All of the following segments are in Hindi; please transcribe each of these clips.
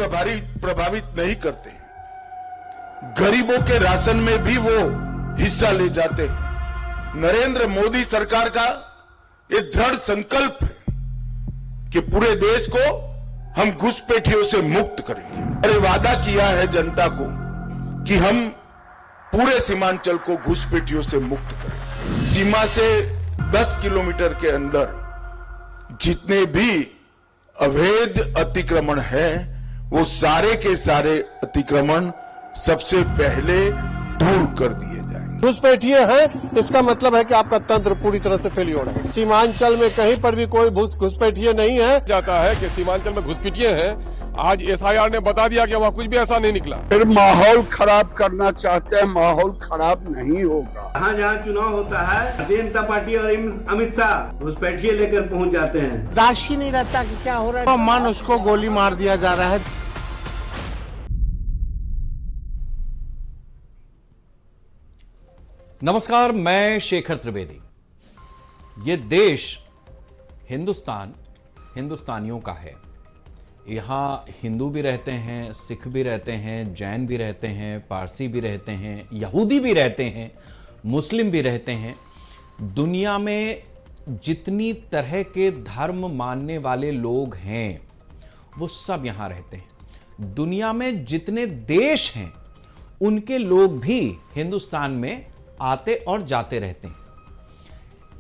प्रभावित नहीं करते। गरीबों के राशन में भी वो हिस्सा ले जाते हैं। नरेंद्र मोदी सरकार का ये दृढ़ संकल्प है कि पूरे देश को हम घुसपैठियों से मुक्त करेंगे। अरे वादा किया है जनता को कि हम पूरे सीमांचल को घुसपैठियों से मुक्त करेंगे। सीमा से 10 किलोमीटर के अंदर जितने भी अवैध अतिक्रमण है, वो सारे के सारे अतिक्रमण सबसे पहले दूर कर दिए जाएंगे। घुसपैठिए हैं, इसका मतलब है कि आपका तंत्र पूरी तरह से फेल्योर है। सीमांचल में कहीं पर भी कोई घुसपैठिए नहीं है। जाता है कि सीमांचल में घुसपैठिए हैं। आज एसआईआर ने बता दिया कि वहाँ कुछ भी ऐसा नहीं निकला। फिर माहौल खराब करना चाहते हैं, माहौल खराब नहीं होगा। जहाँ जहाँ चुनाव होता है, भारतीय जनता पार्टी और अमित शाह घुसपैठिए लेकर पहुँच जाते हैं। राशि नहीं रहता कि क्या हो रहा है, मन उसको गोली मार दिया जा रहा है। नमस्कार, मैं शेखर त्रिवेदी। ये देश हिंदुस्तान हिंदुस्तानियों का है। यहाँ हिंदू भी रहते हैं, सिख भी रहते हैं, जैन भी रहते हैं, पारसी भी रहते हैं, यहूदी भी रहते हैं, मुस्लिम भी रहते हैं। दुनिया में जितनी तरह के धर्म मानने वाले लोग हैं वो सब यहाँ रहते हैं। दुनिया में जितने देश हैं उनके लोग भी हिंदुस्तान में आते और जाते रहते हैं।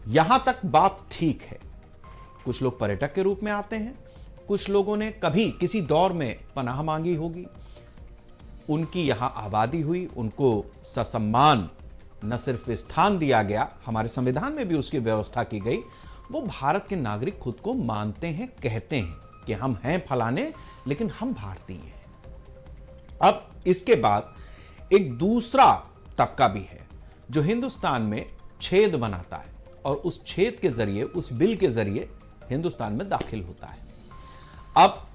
यहां तक बात ठीक है। कुछ लोग पर्यटक के रूप में आते हैं, कुछ लोगों ने कभी किसी दौर में पनाह मांगी होगी, उनकी यहां आबादी हुई, उनको ससम्मान न सिर्फ स्थान दिया गया, हमारे संविधान में भी उसकी व्यवस्था की गई। वो भारत के नागरिक खुद को मानते हैं, कहते हैं कि हम हैं फलाने, लेकिन हम भारतीय हैं। अब इसके बाद एक दूसरा तबका भी है जो हिंदुस्तान में छेद बनाता है और उस छेद के जरिए, उस बिल के जरिए हिंदुस्तान में दाखिल होता है। अब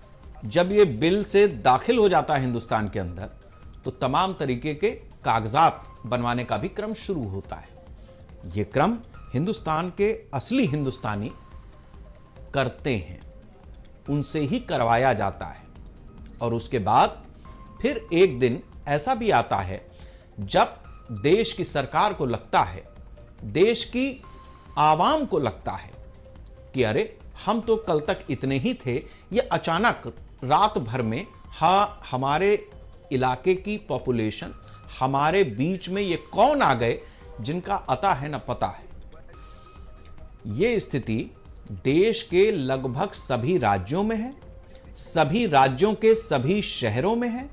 जब ये बिल से दाखिल हो जाता है हिंदुस्तान के अंदर, तो तमाम तरीके के कागजात बनवाने का भी क्रम शुरू होता है। ये क्रम हिंदुस्तान के असली हिंदुस्तानी करते हैं, उनसे ही करवाया जाता है। और उसके बाद फिर एक दिन ऐसा भी आता है जब देश की सरकार को लगता है, देश की आवाम को लगता है कि अरे हम तो कल तक इतने ही थे, ये अचानक रात भर में हमारे इलाके की पॉपुलेशन, हमारे बीच में ये कौन आ गए जिनका अता है न पता है। ये स्थिति देश के लगभग सभी राज्यों में है, सभी राज्यों के सभी शहरों में है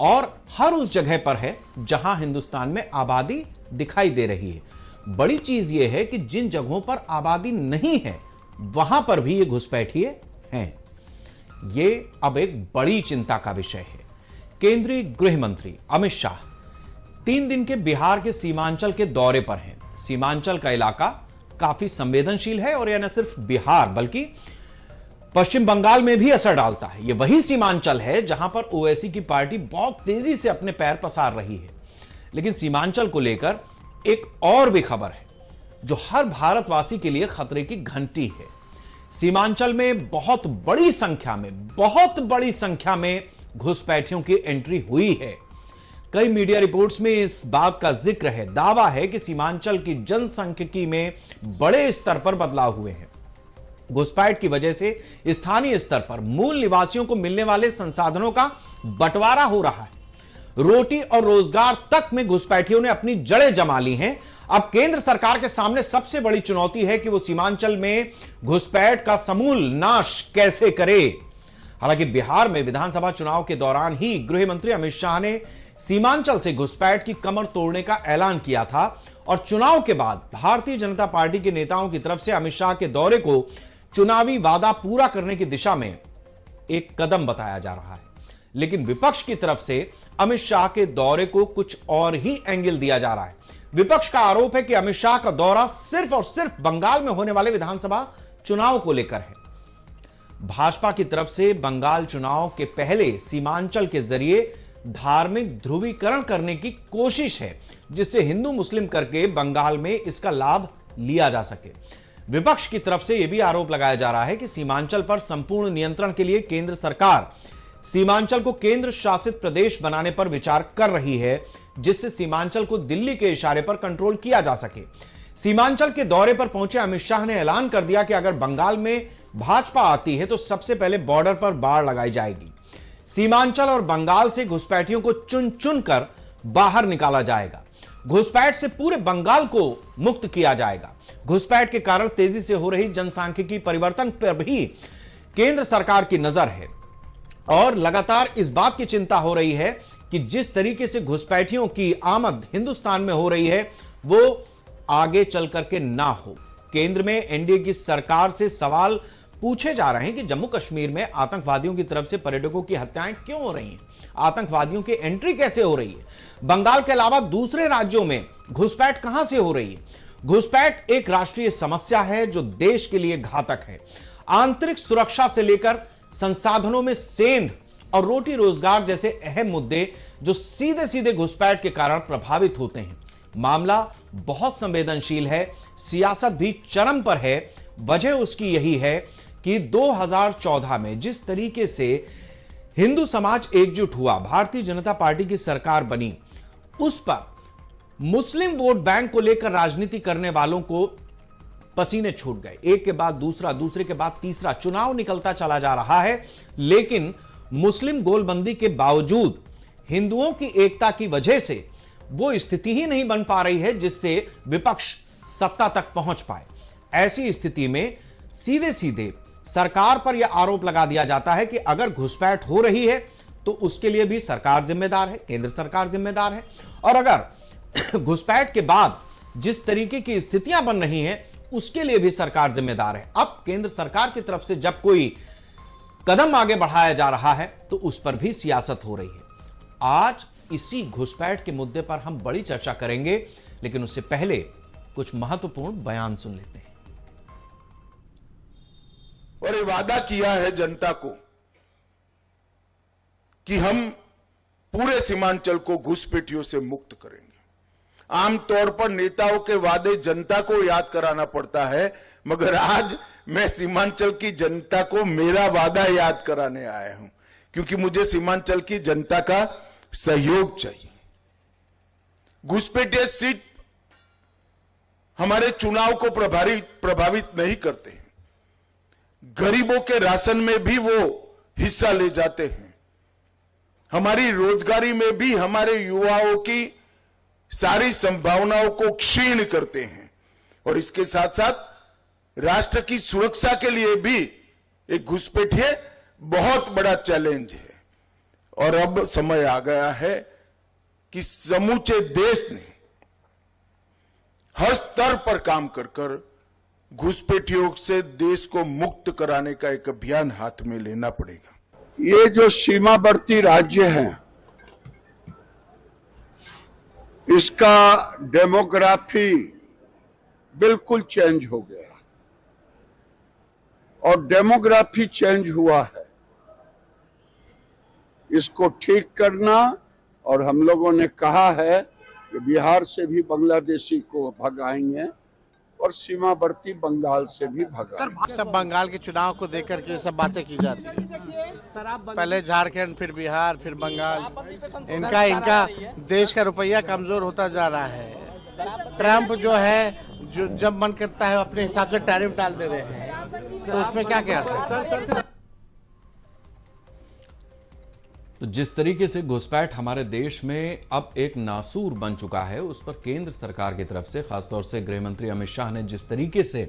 और हर उस जगह पर है जहां हिंदुस्तान में आबादी दिखाई दे रही है। बड़ी चीज यह है कि जिन जगहों पर आबादी नहीं है वहां पर भी ये घुसपैठिए हैं। ये अब एक बड़ी चिंता का विषय है। केंद्रीय गृह मंत्री अमित शाह 3 दिन के बिहार के सीमांचल के दौरे पर हैं। सीमांचल का इलाका काफी संवेदनशील है और यह न सिर्फ बिहार बल्कि पश्चिम बंगाल में भी असर डालता है। यह वही सीमांचल है जहां पर ओवैसी की पार्टी बहुत तेजी से अपने पैर पसार रही है। लेकिन सीमांचल को लेकर एक और भी खबर है जो हर भारतवासी के लिए खतरे की घंटी है। सीमांचल में बहुत बड़ी संख्या में घुसपैठियों की एंट्री हुई है। कई मीडिया रिपोर्ट्स में इस बात का जिक्र है, दावा है कि सीमांचल की जनसांख्यिकी में बड़े स्तर पर बदलाव हुए हैं। घुसपैठ की वजह से स्थानीय स्तर पर मूल निवासियों को मिलने वाले संसाधनों का बंटवारा हो रहा है। रोटी और रोजगार तक में घुसपैठियों ने अपनी जड़ें जमा ली हैं। अब केंद्र सरकार के सामने सबसे बड़ी चुनौती है कि वो सीमांचल में घुसपैठ का समूल नाश कैसे करे। हालांकि बिहार में विधानसभा चुनाव के दौरान ही गृह मंत्री अमित शाह ने सीमांचल से घुसपैठ की कमर तोड़ने का ऐलान किया था और चुनाव के बाद भारतीय जनता पार्टी के नेताओं की तरफ से अमित शाह के दौरे को चुनावी वादा पूरा करने की दिशा में एक कदम बताया जा रहा है। लेकिन विपक्ष की तरफ से अमित शाह के दौरे को कुछ और ही एंगल दिया जा रहा है। विपक्ष का आरोप है कि अमित शाह का दौरा सिर्फ और सिर्फ बंगाल में होने वाले विधानसभा चुनाव को लेकर है। भाजपा की तरफ से बंगाल चुनाव के पहले सीमांचल के जरिए धार्मिक ध्रुवीकरण करने की कोशिश है, जिससे हिंदू मुस्लिम करके बंगाल में इसका लाभ लिया जा सके। विपक्ष की तरफ से यह भी आरोप लगाया जा रहा है कि सीमांचल पर संपूर्ण नियंत्रण के लिए केंद्र सरकार सीमांचल को केंद्र शासित प्रदेश बनाने पर विचार कर रही है, जिससे सीमांचल को दिल्ली के इशारे पर कंट्रोल किया जा सके। सीमांचल के दौरे पर पहुंचे अमित शाह ने ऐलान कर दिया कि अगर बंगाल में भाजपा आती है तो सबसे पहले बॉर्डर पर बाड़ लगाई जाएगी। सीमांचल और बंगाल से घुसपैठियों को चुन चुन कर बाहर निकाला जाएगा। घुसपैठ से पूरे बंगाल को मुक्त किया जाएगा। घुसपैठ के कारण तेजी से हो रही जनसांख्यिकी परिवर्तन पर भी केंद्र सरकार की नजर है और लगातार इस बात की चिंता हो रही है कि जिस तरीके से घुसपैठियों की आमद हिंदुस्तान में हो रही है वो आगे चल करके ना हो। केंद्र में एनडीए की सरकार से सवाल पूछे जा रहे हैं कि जम्मू कश्मीर में आतंकवादियों की तरफ से पर्यटकों की हत्याएं क्यों हो रही हैं, आतंकवादियों की एंट्री कैसे हो रही है, बंगाल के अलावा दूसरे राज्यों में घुसपैठ कहां से हो रही है। घुसपैठ एक राष्ट्रीय समस्या है जो देश के लिए घातक है। आंतरिक सुरक्षा से लेकर संसाधनों में सेंध और रोटी रोजगार जैसे अहम मुद्दे जो सीधे सीधे घुसपैठ के कारण प्रभावित होते हैं। मामला बहुत संवेदनशील है, सियासत भी चरम पर है। वजह उसकी यही है कि 2014 में जिस तरीके से हिंदू समाज एकजुट हुआ, भारतीय जनता पार्टी की सरकार बनी, उस पर मुस्लिम वोट बैंक को लेकर राजनीति करने वालों को पसीने छूट गए। एक के बाद दूसरा, दूसरे के बाद तीसरा चुनाव निकलता चला जा रहा है, लेकिन मुस्लिम गोलबंदी के बावजूद हिंदुओं की एकता की वजह से वो स्थिति ही नहीं बन पा रही है जिससे विपक्ष सत्ता तक पहुंच पाए। ऐसी स्थिति में सीधे सीधे सरकार पर यह आरोप लगा दिया जाता है कि अगर घुसपैठ हो रही है तो उसके लिए भी सरकार जिम्मेदार है, केंद्र सरकार जिम्मेदार है, और अगर घुसपैठ के बाद जिस तरीके की स्थितियां बन रही हैं उसके लिए भी सरकार जिम्मेदार है। अब केंद्र सरकार की तरफ से जब कोई कदम आगे बढ़ाया जा रहा है तो उस पर भी सियासत हो रही है। आज इसी घुसपैठ के मुद्दे पर हम बड़ी चर्चा करेंगे, लेकिन उससे पहले कुछ महत्वपूर्ण बयान सुन लेते हैं। और ये वादा किया है जनता को कि हम पूरे सीमांचल को घुसपैठियों से मुक्त करेंगे। आमतौर पर नेताओं के वादे जनता को याद कराना पड़ता है, मगर आज मैं सीमांचल की जनता को मेरा वादा याद कराने आया हूं, क्योंकि मुझे सीमांचल की जनता का सहयोग चाहिए। घुसपैठिया सीट हमारे चुनाव को प्रभावित नहीं करते हैं। गरीबों के राशन में भी वो हिस्सा ले जाते हैं। हमारी रोजगारी में भी हमारे युवाओं की सारी संभावनाओं को क्षीण करते हैं, और इसके साथ साथ राष्ट्र की सुरक्षा के लिए भी एक घुसपैठिए बहुत बड़ा चैलेंज है। और अब समय आ गया है कि समूचे देश ने हर स्तर पर काम कर घुसपैठियों से देश को मुक्त कराने का एक अभियान हाथ में लेना पड़ेगा। ये जो सीमावर्ती राज्य हैं, इसका डेमोग्राफी बिल्कुल चेंज हो गया, और डेमोग्राफी चेंज हुआ है। इसको ठीक करना, और हम लोगों ने कहा है कि बिहार से भी बांग्लादेशी को भगाएंगे और सीमावर्ती बंगाल से भी भगाएंगे। सब बंगाल के चुनाव को देकर के सब बातें की जाती है। पहले झारखंड, फिर बिहार, फिर बंगाल। इनका देश का रुपया कमजोर होता जा रहा है। ट्रम्प जो है, जो जब मन करता है अपने हिसाब से टैरिफ डाल दे रहे हैं, तो उसमें क्या क्या है? तो जिस तरीके से घुसपैठ हमारे देश में अब एक नासूर बन चुका है, उस पर केंद्र सरकार की तरफ से खासतौर से गृह मंत्री अमित शाह ने जिस तरीके से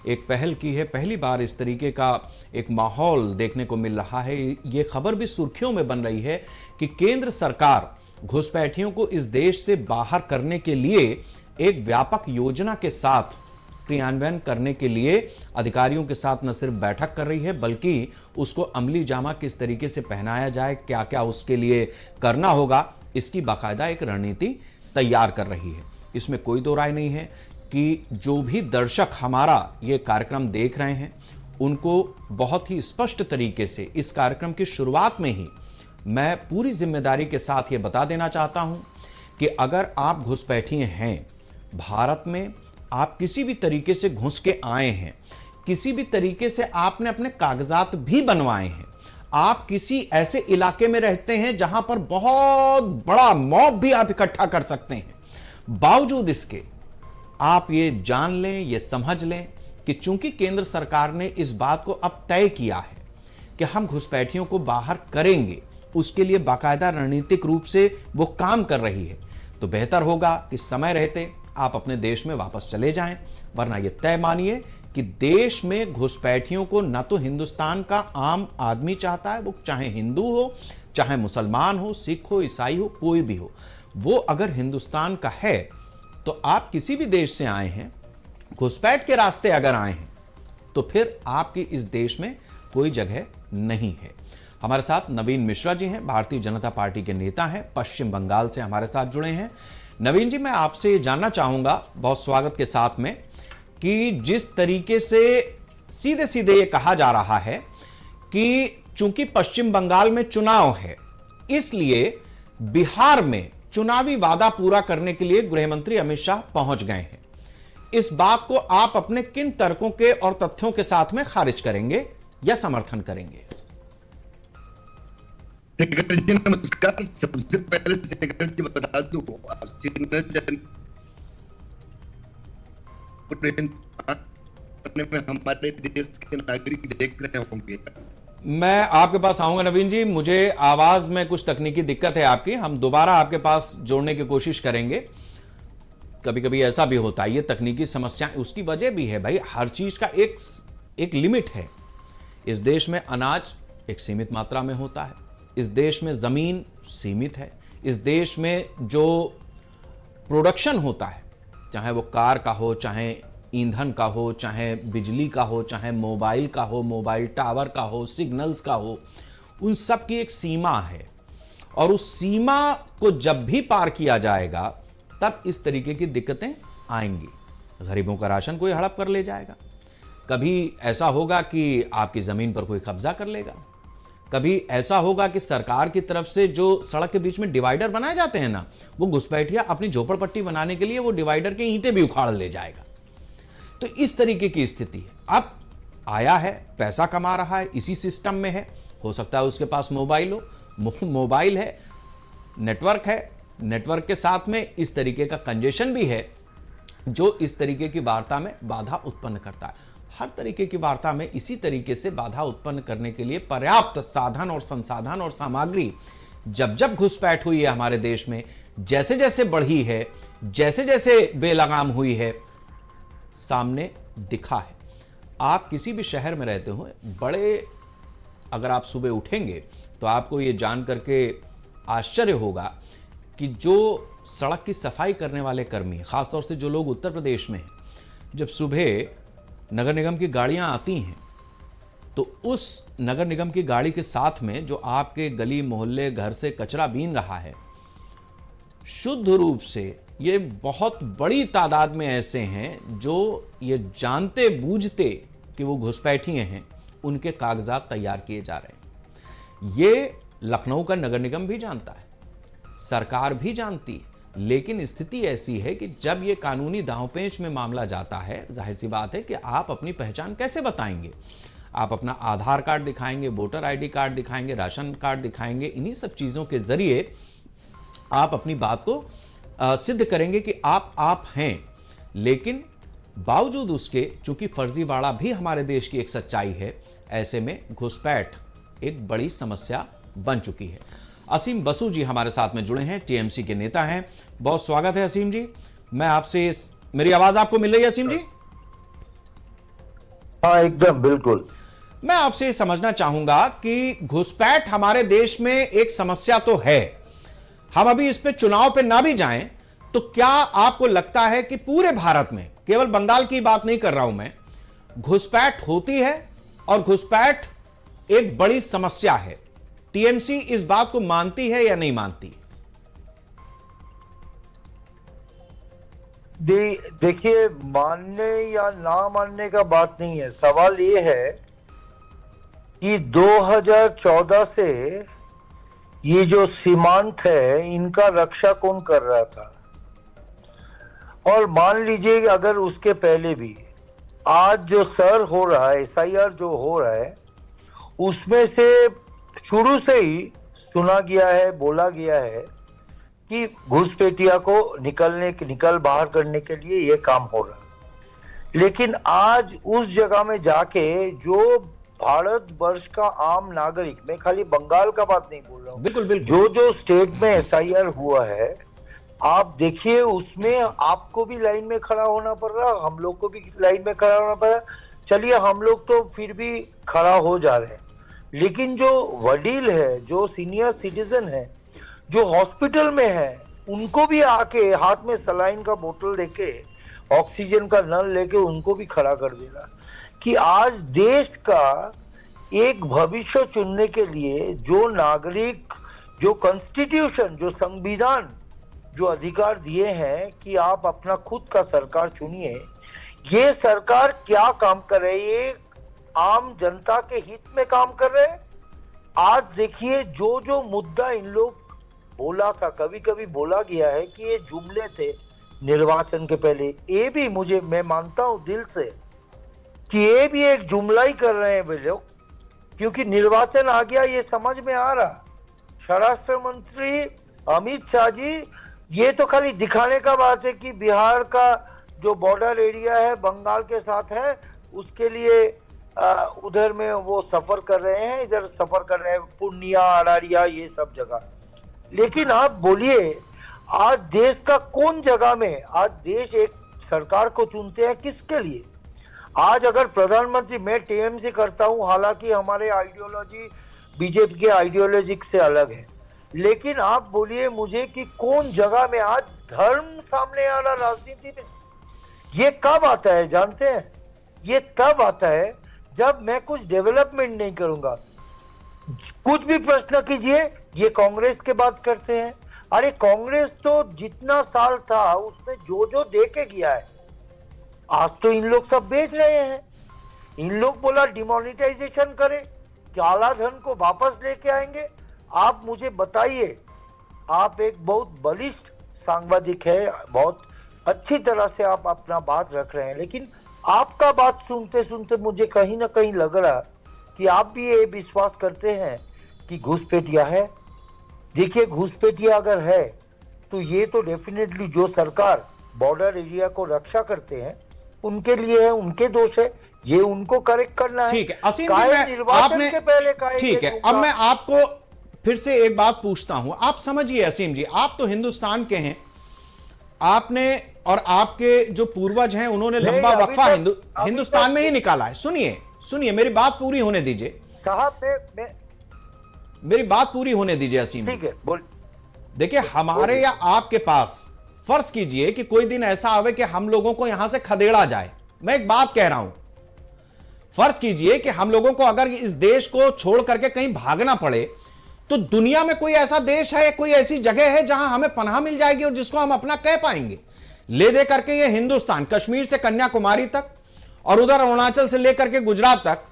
एक पहल की है, पहली बार इस तरीके का एक माहौल देखने को मिल रहा है। ये खबर भी सुर्खियों में बन रही है कि केंद्र सरकार घुसपैठियों को इस देश से बाहर करने के लिए एक व्यापक योजना के साथ क्रियान्वयन करने के लिए अधिकारियों के साथ न सिर्फ बैठक कर रही है, बल्कि उसको अमली जामा किस तरीके से पहनाया जाए, क्या क्या उसके लिए करना होगा, इसकी बाकायदा एक रणनीति तैयार कर रही है। इसमें कोई दो राय नहीं है कि जो भी दर्शक हमारा ये कार्यक्रम देख रहे हैं, उनको बहुत ही स्पष्ट तरीके से इस कार्यक्रम की शुरुआत में ही मैं पूरी जिम्मेदारी के साथ ये बता देना चाहता हूं कि अगर आप घुसपैठिए हैं, भारत में आप किसी भी तरीके से घुस के आए हैं, किसी भी तरीके से आपने अपने कागजात भी बनवाए हैं, आप किसी ऐसे इलाके में रहते हैं जहां पर बहुत बड़ा मॉब भी आप इकट्ठा कर सकते हैं, बावजूद इसके आप ये जान लें, ये समझ लें कि चूंकि केंद्र सरकार ने इस बात को अब तय किया है कि हम घुसपैठियों को बाहर करेंगे, उसके लिए बाकायदा रणनीतिक रूप से वो काम कर रही है, तो बेहतर होगा कि समय रहते आप अपने देश में वापस चले जाएं। वरना ये तय मानिए कि देश में घुसपैठियों को न तो हिंदुस्तान का आम आदमी चाहता है, वो चाहे हिंदू हो, चाहे मुसलमान हो, सिख हो, ईसाई हो, कोई भी हो, वो अगर हिंदुस्तान का है तो आप किसी भी देश से आए हैं, घुसपैठ के रास्ते अगर आए हैं, तो फिर आपकी इस देश में कोई जगह नहीं है। हमारे साथ नवीन मिश्रा जी हैं, भारतीय जनता पार्टी के नेता हैं, पश्चिम बंगाल से हमारे साथ जुड़े हैं। नवीन जी, मैं आपसे ये जानना चाहूंगा बहुत स्वागत के साथ में कि जिस तरीके से सीधे सीधे ये कहा जा रहा है कि चूंकि पश्चिम बंगाल में चुनाव है, इसलिए बिहार में चुनावी वादा पूरा करने के लिए गृह मंत्री अमित शाह पहुंच गए हैं, इस बात को आप अपने किन तर्कों के और तथ्यों के साथ में खारिज करेंगे या समर्थन करेंगे? शेखर जी नमस्कार। सबसे पहले शेखर जी बता दूं, में हमारे देश के नागरिक देख रहे होंगे। मैं आपके पास आऊंगा नवीन जी, मुझे आवाज में कुछ तकनीकी दिक्कत है आपकी, हम दोबारा आपके पास जोड़ने की कोशिश करेंगे। कभी कभी ऐसा भी होता है, ये तकनीकी समस्या, उसकी वजह भी है भाई, हर चीज का एक लिमिट है। इस देश में अनाज एक सीमित मात्रा में होता है, इस देश में जमीन सीमित है, इस देश में जो प्रोडक्शन होता है, चाहे वो कार का हो, चाहे ईंधन का हो, चाहे बिजली का हो, चाहे मोबाइल का हो, मोबाइल टावर का हो, सिग्नल्स का हो, उन सब की एक सीमा है और उस सीमा को जब भी पार किया जाएगा तब इस तरीके की दिक्कतें आएंगी। गरीबों का राशन कोई हड़प कर ले जाएगा, कभी ऐसा होगा कि आपकी जमीन पर कोई कब्जा कर लेगा, कभी ऐसा होगा कि सरकार की तरफ से जो सड़क के बीच में डिवाइडर बनाए जाते हैं ना, वो घुसपैठिया अपनी झोपड़पट्टी बनाने के लिए वो डिवाइडर के ईंटें भी उखाड़ ले जाएगा। तो इस तरीके की स्थिति है। अब आया है, पैसा कमा रहा है, इसी सिस्टम में है, हो सकता है उसके पास मोबाइल हो, मोबाइल है, नेटवर्क है, नेटवर्क के साथ में इस तरीके का कंजेशन भी है जो इस तरीके की वार्ता में बाधा उत्पन्न करता है। हर तरीके की वार्ता में इसी तरीके से बाधा उत्पन्न करने के लिए पर्याप्त साधन और संसाधन और सामग्री जब जब घुसपैठ हुई है हमारे देश में, जैसे जैसे बढ़ी है, जैसे जैसे बेलगाम हुई है, सामने दिखा है। आप किसी भी शहर में रहते हो, बड़े अगर आप सुबह उठेंगे तो आपको ये जान करके आश्चर्य होगा कि जो सड़क की सफाई करने वाले कर्मी, खासतौर से जो लोग उत्तर प्रदेश में हैं, जब सुबह नगर निगम की गाड़ियां आती हैं तो उस नगर निगम की गाड़ी के साथ में जो आपके गली मोहल्ले घर से कचरा बीन रहा है, शुद्ध रूप से ये बहुत बड़ी तादाद में ऐसे हैं जो ये जानते बूझते कि वो घुसपैठिए हैं, उनके कागजात तैयार किए जा रहे हैं। ये लखनऊ का नगर निगम भी जानता है, सरकार भी जानती है, लेकिन स्थिति ऐसी है कि जब ये कानूनी दांवपेच में मामला जाता है, जाहिर सी बात है कि आप अपनी पहचान कैसे बताएंगे? आप अपना आधार कार्ड दिखाएंगे, वोटर आईडी कार्ड दिखाएंगे, राशन कार्ड दिखाएंगे, इन्हीं सब चीज़ों के जरिए आप अपनी बात को सिद्ध करेंगे कि आप हैं। लेकिन बावजूद उसके, चूंकि फर्जीवाड़ा भी हमारे देश की एक सच्चाई है, ऐसे में घुसपैठ एक बड़ी समस्या बन चुकी है। असीम बसु जी हमारे साथ में जुड़े हैं, टीएमसी के नेता हैं। बहुत स्वागत है असीम जी। मैं आपसे, मेरी आवाज आपको मिल रही है असीम जी? हाँ, एकदम बिल्कुल। मैं आपसे ये समझना चाहूंगा कि घुसपैठ हमारे देश में एक समस्या तो है, हम अभी इस पे चुनाव पे ना भी जाएं तो क्या आपको लगता है कि पूरे भारत में, केवल बंगाल की बात नहीं कर रहा हूं मैं, घुसपैठ होती है और घुसपैठ एक बड़ी समस्या है? टीएमसी इस बात को मानती है या नहीं मानती? देखिए, मानने या ना मानने का बात नहीं है, सवाल ये है कि 2014 से ये जो सीमांत है, इनका रक्षा कौन कर रहा था? और मान लीजिए अगर उसके पहले भी, आज जो सर हो रहा है, एसआईआर जो हो रहा है, उसमें से शुरू से ही सुना गया है, बोला गया है कि घुसपैठिया को निकल बाहर करने के लिए ये काम हो रहा है। लेकिन आज उस जगह में जाके जो भारत वर्ष का आम नागरिक, मैं खाली बंगाल का बात नहीं बोल रहा हूँ, बिल्कुल बिल्कुल, जो स्टेट में एसआईआर हुआ है, आप देखिए उसमें आपको भी लाइन में खड़ा होना पड़ रहा, हम लोग को भी लाइन में खड़ा होना पड़ रहा। चलिए हम लोग तो फिर भी खड़ा हो जा रहे हैं, लेकिन जो वडील है, जो सीनियर सिटीजन है, जो हॉस्पिटल में है, उनको भी आके हाथ में सलाइन का बोतल देके, ऑक्सीजन का नल लेके उनको भी खड़ा कर देना कि आज देश का एक भविष्य चुनने के लिए जो नागरिक, जो कॉन्स्टिट्यूशन, जो संविधान, जो अधिकार दिए हैं कि आप अपना खुद का सरकार चुनिए, ये सरकार क्या काम कर रही है? आम जनता के हित में काम कर रहे हैं। आज देखिए जो मुद्दा इन लोग बोला था, कभी कभी बोला गया है कि ये जुमले थे निर्वाचन के पहले, ये भी मैं मानता हूं दिल से कि ये भी एक जुमला ही कर रहे हैं वे लोग, क्योंकि निर्वाचन आ गया ये समझ में आ रहा। स्वराष्ट्र मंत्री अमित शाह जी, ये तो खाली दिखाने का बात है कि बिहार का जो बॉर्डर एरिया है बंगाल के साथ है, उसके लिए उधर में वो सफर कर रहे हैं, इधर सफर कर रहे हैं, पूर्णिया, अरारिया, ये सब जगह। लेकिन आप बोलिए आज देश का कौन जगह में आज देश एक सरकार को चुनते हैं किसके लिए? आज अगर प्रधानमंत्री, मैं टीएमसी करता हूं, हालांकि हमारे आइडियोलॉजी बीजेपी के आइडियोलॉजी से अलग है, लेकिन आप बोलिए मुझे कि कौन जगह में आज धर्म सामने आ रहा राजनीति में? ये कब आता है जानते हैं? ये तब आता है जब मैं कुछ डेवलपमेंट नहीं करूंगा। कुछ भी प्रश्न कीजिए, ये कांग्रेस के बात करते हैं। अरे कांग्रेस तो जितना साल था उसमें जो दे के गया है, आज तो इन लोग सब बेच रहे हैं। इन लोग बोला डिमोनेटाइजेशन करें, काला धन को वापस लेके आएंगे। आप मुझे बताइए, आप एक बहुत बलिष्ठ सांबादिक है, बहुत अच्छी तरह से आप अपना बात रख रहे हैं, लेकिन आपका बात सुनते सुनते मुझे कहीं ना कहीं लग रहा कि आप भी ये विश्वास करते हैं कि घुसपैठिया है। देखिए घुसपैठिया अगर है तो ये तो डेफिनेटली जो सरकार बॉर्डर एरिया को रक्षा करते हैं उनके लिए है, उनके दोष है, ये उनको करेक्ट करना है। ठीक है असीम जी, आपने से पहले ठीक है, अब मैं आपको फिर से एक बात पूछता हूं, आप समझिए असीम जी, आप तो हिंदुस्तान के हैं, आपने और आपके जो पूर्वज हैं उन्होंने लंबा वक्फा हिंदुस्तान में ही निकाला है। सुनिए मेरी बात पूरी होने दीजिए। कहा मेरी बात पूरी होने दीजिए असीम। ठीक है, बोल। देखिए हमारे या आपके पास, फर्ज कीजिए कि कोई दिन ऐसा आवे कि हम लोगों को यहां से खदेड़ा जाए, मैं एक बात कह रहा हूं, फर्ज कीजिए कि हम लोगों को अगर इस देश को छोड़ करके कहीं भागना पड़े, तो दुनिया में कोई ऐसा देश है, कोई ऐसी जगह है जहां हमें पनाह मिल जाएगी और जिसको हम अपना कह पाएंगे? ले दे करके ये हिंदुस्तान, कश्मीर से कन्याकुमारी तक और उधर अरुणाचल से लेकर के गुजरात तक,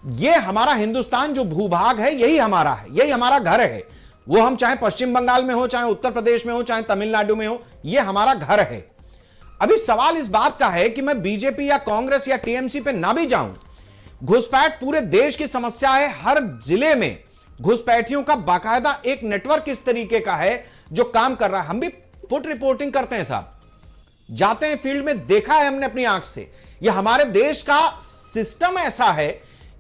ये हमारा हिंदुस्तान जो भूभाग है यही हमारा है, यही हमारा घर है। वो हम चाहे पश्चिम बंगाल में हो, चाहे उत्तर प्रदेश में हो, चाहे तमिलनाडु में हो, ये हमारा घर है। अभी सवाल इस बात का है कि मैं बीजेपी या कांग्रेस या टीएमसी पे ना भी जाऊं, घुसपैठ पूरे देश की समस्या है। हर जिले में घुसपैठियों का बाकायदा एक नेटवर्क इस तरीके का है जो काम कर रहा है। हम भी फुट रिपोर्टिंग करते हैं साहब, जाते हैं फील्ड में, देखा है हमने अपनी आंख से। यह हमारे देश का सिस्टम ऐसा है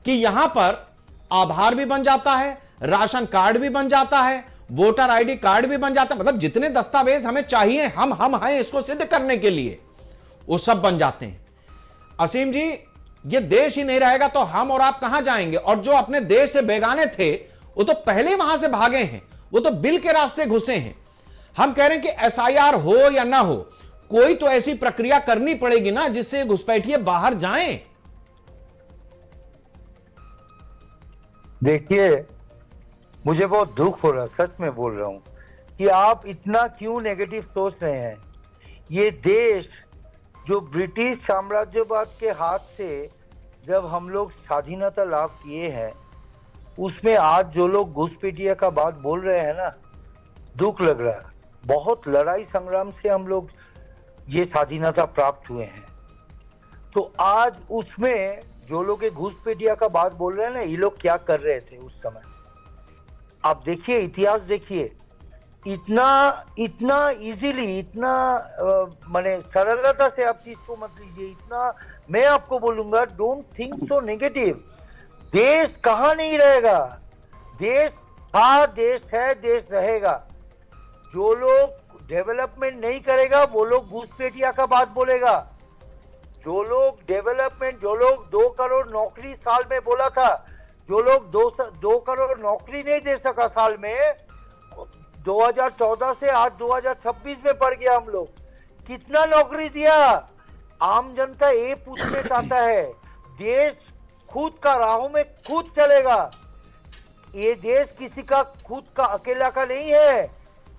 कि यहां पर आधार भी बन जाता है, राशन कार्ड भी बन जाता है, वोटर आईडी कार्ड भी बन जाता है, मतलब जितने दस्तावेज हमें चाहिए हम हैं इसको सिद्ध करने के लिए, वो सब बन जाते हैं। असीम जी, ये देश ही नहीं रहेगा तो हम और आप कहां जाएंगे? और जो अपने देश से बेगाने थे वो तो पहले वहां से भागे हैं, वो तो बिल के रास्ते घुसे हैं। हम कह रहे हैं कि एसआईआर हो या ना हो, कोई तो ऐसी प्रक्रिया करनी पड़ेगी ना जिससे घुसपैठिए बाहर जाएं। देखिए मुझे बहुत दुख हो रहा, सच में बोल रहा हूं, कि आप इतना क्यों नेगेटिव सोच रहे हैं। ये देश जो ब्रिटिश साम्राज्यवाद के हाथ से जब हम लोग स्वाधीनता लाभ किए हैं, उसमें आज जो लोग घुसपैठिया का बात बोल रहे हैं ना, दुख लग रहा है। बहुत लड़ाई संग्राम से हम लोग ये स्वाधीनता प्राप्त हुए हैं, तो आज उसमें जो लोग घुसपैठिया का बात बोल रहे हैं ना, ये लोग क्या कर रहे थे उस समय, आप देखिए, इतिहास देखिए, इतना इजीली, इतना माने सरलता से आप चीज को मत लीजिए। इतना मैं आपको बोलूंगा, डोंट थिंक सो नेगेटिव। देश कहाँ नहीं रहेगा, देश था, देश है, देश रहेगा। जो लोग डेवलपमेंट नहीं करेगा वो लोग घुसपैठिया का बात बोलेगा। जो लोग डेवलपमेंट, जो लोग 2 करोड़ नौकरी साल में बोला था, जो लोग 2 करोड़ नौकरी नहीं दे सका साल में, 2014 से आज 2026 में पड़ गया। हम लोग कितना नौकरी दिया? आम जनता ये पूछने चाहता है। देश खुद का राहों में खुद चलेगा। ये देश किसी का खुद का अकेला का नहीं है,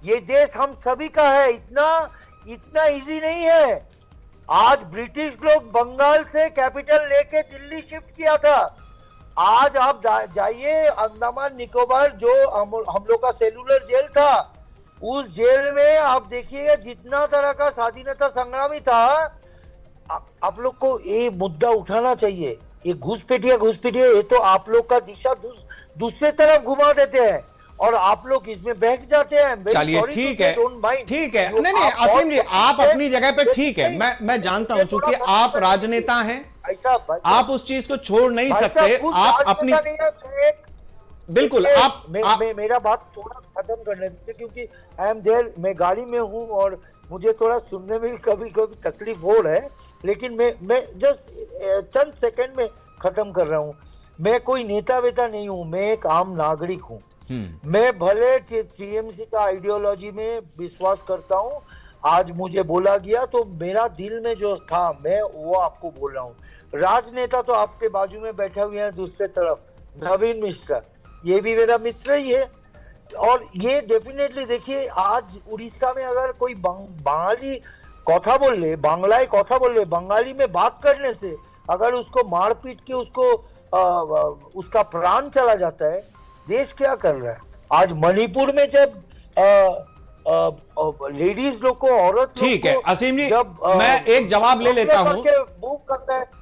ये देश हम सभी का है। इतना इजी नहीं है। आज ब्रिटिश लोग बंगाल से कैपिटल लेके दिल्ली शिफ्ट किया था। आज आप जाइए अंडमान निकोबार, जो हम लोग का सेलुलर जेल था, उस जेल में आप देखिएगा जितना तरह का स्वाधीनता संग्रामी था। आप लोग को ये मुद्दा उठाना चाहिए। ये घुसपैठिया ये तो आप लोग का दिशा दूसरे तरफ घुमा देते हैं और आप लोग इसमें बहक जाते हैं। चलिए ठीक है, ठीक है। नहीं असीम जी, आप अपनी जगह पे ठीक है। मैं जानता हूं, चूंकि आप राजनेता हैं, आप उस चीज को छोड़ नहीं सकते। आप अपनी बिल्कुल आप मेरा बात थोड़ा खत्म करने दीजिए, क्योंकि आई एम देयर, मैं गाड़ी में हूं और मुझे थोड़ा सुनने में कभी तकलीफ हो रहा है, लेकिन मैं जस्ट चंद सेकंड में खत्म कर रहा हूं। मैं कोई नेता वेता नहीं हूं, मैं एक आम नागरिक हूं। मैं भले टीएमसी का आइडियोलॉजी में विश्वास करता हूं, आज मुझे बोला गया तो मेरा दिल में जो था मैं वो आपको बोल रहा हूं। राजनेता तो आपके बाजू में बैठे हुए हैं दूसरे तरफ, नवीन मिश्रा, ये भी मेरा मित्र ही है। और ये डेफिनेटली देखिए, आज उड़ीसा में अगर कोई बंगाली कथा बोल ले, बांग्लाई कथा बोल ले, बंगाली में बात करने से अगर उसको मार पीट के उसका प्राण चला जाता है, देश क्या कर रहा है? आज मणिपुर में जब लेडीज लोग को, औरत, ठीक है असीम जी, मैं एक जवाब ले लेता हूं,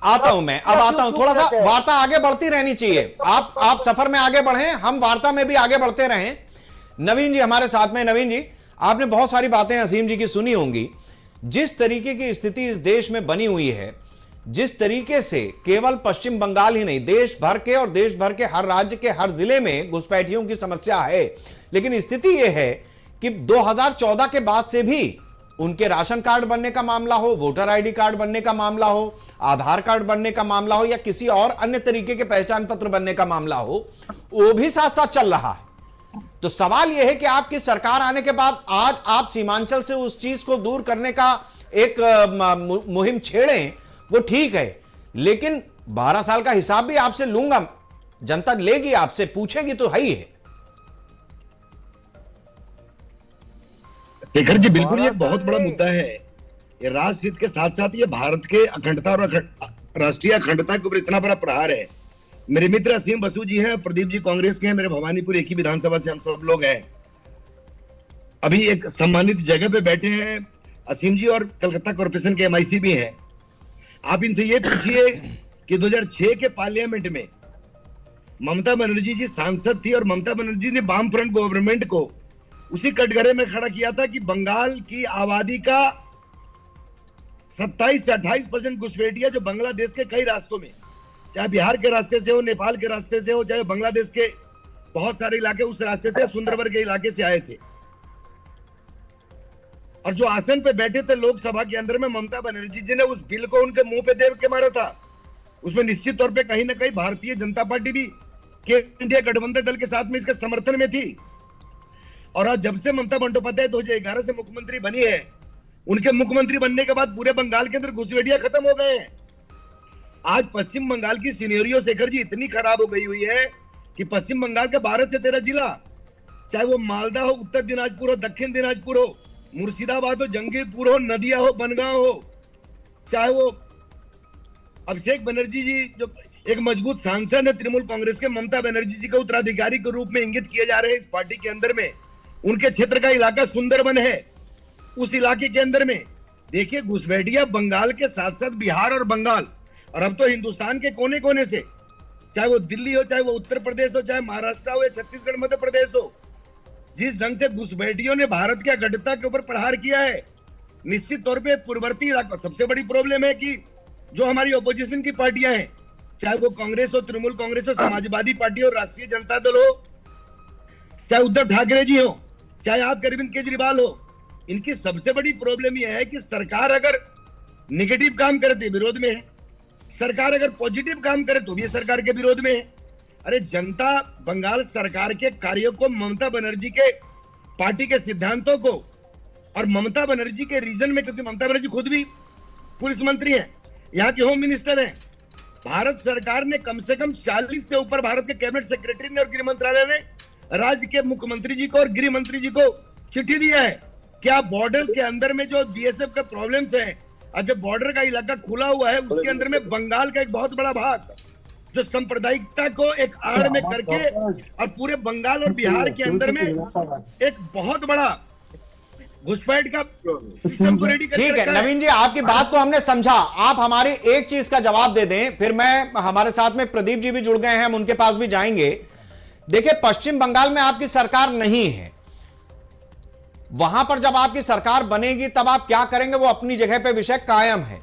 आता हूं मैं, अब आता हूं। थोड़ा सा वार्ता आगे बढ़ती रहनी चाहिए। आप सफर में आगे बढ़ें, हम वार्ता में भी आगे बढ़ते रहें। नवीन जी हमारे साथ में। नवीन जी, आपने बहुत सारी बातें असीम जी की सुनी होंगी। जिस तरीके की स्थिति इस देश में बनी हुई है, जिस तरीके से केवल पश्चिम बंगाल ही नहीं, देश भर के और देश भर के हर राज्य के हर जिले में घुसपैठियों की समस्या है। लेकिन स्थिति यह है कि 2014 के बाद से भी उनके राशन कार्ड बनने का मामला हो, वोटर आईडी कार्ड बनने का मामला हो, आधार कार्ड बनने का मामला हो, या किसी और अन्य तरीके के पहचान पत्र बनने का मामला हो, वो भी साथ साथ चल रहा है। तो सवाल यह है कि आपकी सरकार आने के बाद आज आप सीमांचल से उस चीज को दूर करने का एक मुहिम छेड़ें, वो ठीक है, लेकिन 12 साल का हिसाब भी आपसे लूंगा, जनता लेगी, आपसे पूछेगी तो है ही है। शेखर जी, बिल्कुल ये बहुत बड़ा मुद्दा है। ये राष्ट्र हित के साथ साथ ये भारत के अखंडता और राष्ट्रीय अखंडता के ऊपर इतना बड़ा प्रहार है। मेरे मित्र असीम बसु जी हैं, प्रदीप जी कांग्रेस के हैं, मेरे भवानीपुर एक ही विधानसभा से हम सब लोग हैं। अभी एक सम्मानित जगह पे बैठे हैं असीम जी, और कलकत्ता कॉर्पोरेशन के MIC भी हैं। आप इनसे ये पूछिए कि 2006 के पार्लियामेंट में ममता बनर्जी जी सांसद थी और ममता बनर्जी ने वाम फ्रंट गवर्नमेंट को उसी कटघरे में खड़ा किया था कि बंगाल की आबादी का 27 से 28% घुसपैठिया जो बांग्लादेश के कई रास्तों में, चाहे बिहार के रास्ते से हो, नेपाल के रास्ते से हो, चाहे बांग्लादेश के बहुत सारे इलाके उस रास्ते से, सुंदरबन के इलाके से आए थे। और जो आसन पे बैठे थे लोकसभा के अंदर में, ममता बनर्जी जी ने उस बिल को उनके मुंह पे दे के मारा था। उसमें निश्चित तौर पे कहीं ना कहीं भारतीय जनता पार्टी भी के इंडिया गठबंधन दल के साथ में इसके समर्थन में थी। और आज जब से ममता बंदोपाध्याय 2011 से मुख्यमंत्री बनी है, उनके मुख्यमंत्री बनने के बाद पूरे बंगाल के अंदर घुसपैठिया खत्म हो गए हैं। आज पश्चिम बंगाल की सिनेरियो शेखर जी इतनी खराब हो गई हुई है कि पश्चिम बंगाल के 12 से 13 जिला, चाहे वो मालदा हो, उत्तर दिनाजपुर हो, दक्षिण दिनाजपुर हो, मुर्शिदाबाद हो, जंगीरपुर हो, नदिया हो, बनगांव हो, चाहे वो अभिषेक बनर्जी जी जो एक मजबूत सांसद है तृणमूल कांग्रेस के, ममता बनर्जी जी को उत्तराधिकारी के रूप में इंगित किए जा रहे हैं इस पार्टी के अंदर में। उनके क्षेत्र का इलाका सुंदरबन है, उस इलाके के अंदर में देखिए घुसपैठिया बंगाल के साथ साथ बिहार और बंगाल और अब तो हिंदुस्तान के कोने कोने से, चाहे वो दिल्ली हो, चाहे वो उत्तर प्रदेश हो, चाहे महाराष्ट्र हो या छत्तीसगढ़ मध्य प्रदेश हो, जिस ढंग से घुसपैठियों ने भारत की अखंडता के ऊपर प्रहार किया है, निश्चित तौर पे पूर्ववर्ती इलाका सबसे बड़ी प्रॉब्लम है कि जो हमारी ओपोजिशन की पार्टियां हैं, चाहे वो कांग्रेस हो, तृणमूल कांग्रेस हो, समाजवादी पार्टी हो, राष्ट्रीय जनता दल हो, चाहे उद्धव ठाकरे जी हो, चाहे आप अरविंद केजरीवाल हो, इनकी सबसे बड़ी प्रॉब्लम यह है कि सरकार अगर निगेटिव काम करे तो विरोध में है, सरकार अगर पॉजिटिव काम करे तो भी सरकार के विरोध में है। अरे जनता बंगाल सरकार के कार्यों को, ममता बनर्जी के पार्टी के सिद्धांतों को और ममता बनर्जी के रीजन में, क्योंकि ममता बनर्जी खुद भी पुलिस मंत्री हैं, यहाँ के होम मिनिस्टर हैं, भारत सरकार ने कम से कम 40 से ऊपर भारत के कैबिनेट सेक्रेटरी ने और गृह मंत्रालय ने राज्य के मुख्यमंत्री जी को और गृह मंत्री जी को चिट्ठी दिया है कि आप बॉर्डर के अंदर में जो बीएसएफ का प्रॉब्लम्स है, और जब बॉर्डर का इलाका खुला हुआ है, उसके अंदर में बंगाल का एक बहुत बड़ा भाग जो सांप्रदायिकता को एक आड़ में करके और पूरे बंगाल और बिहार के अंदर में एक बहुत बड़ा घुसपैठ का सिस्टम को रेडी कर ठीक है नवीन जी, आपकी बात को हमने समझा। आप हमारी एक चीज का जवाब दे दें, फिर मैं, हमारे साथ में प्रदीप जी भी जुड़ गए हैं, हम उनके पास भी जाएंगे। देखिए, पश्चिम बंगाल में आपकी सरकार नहीं है, वहां पर जब आपकी सरकार बनेगी तब आप क्या करेंगे वो अपनी जगह पे विषय कायम है,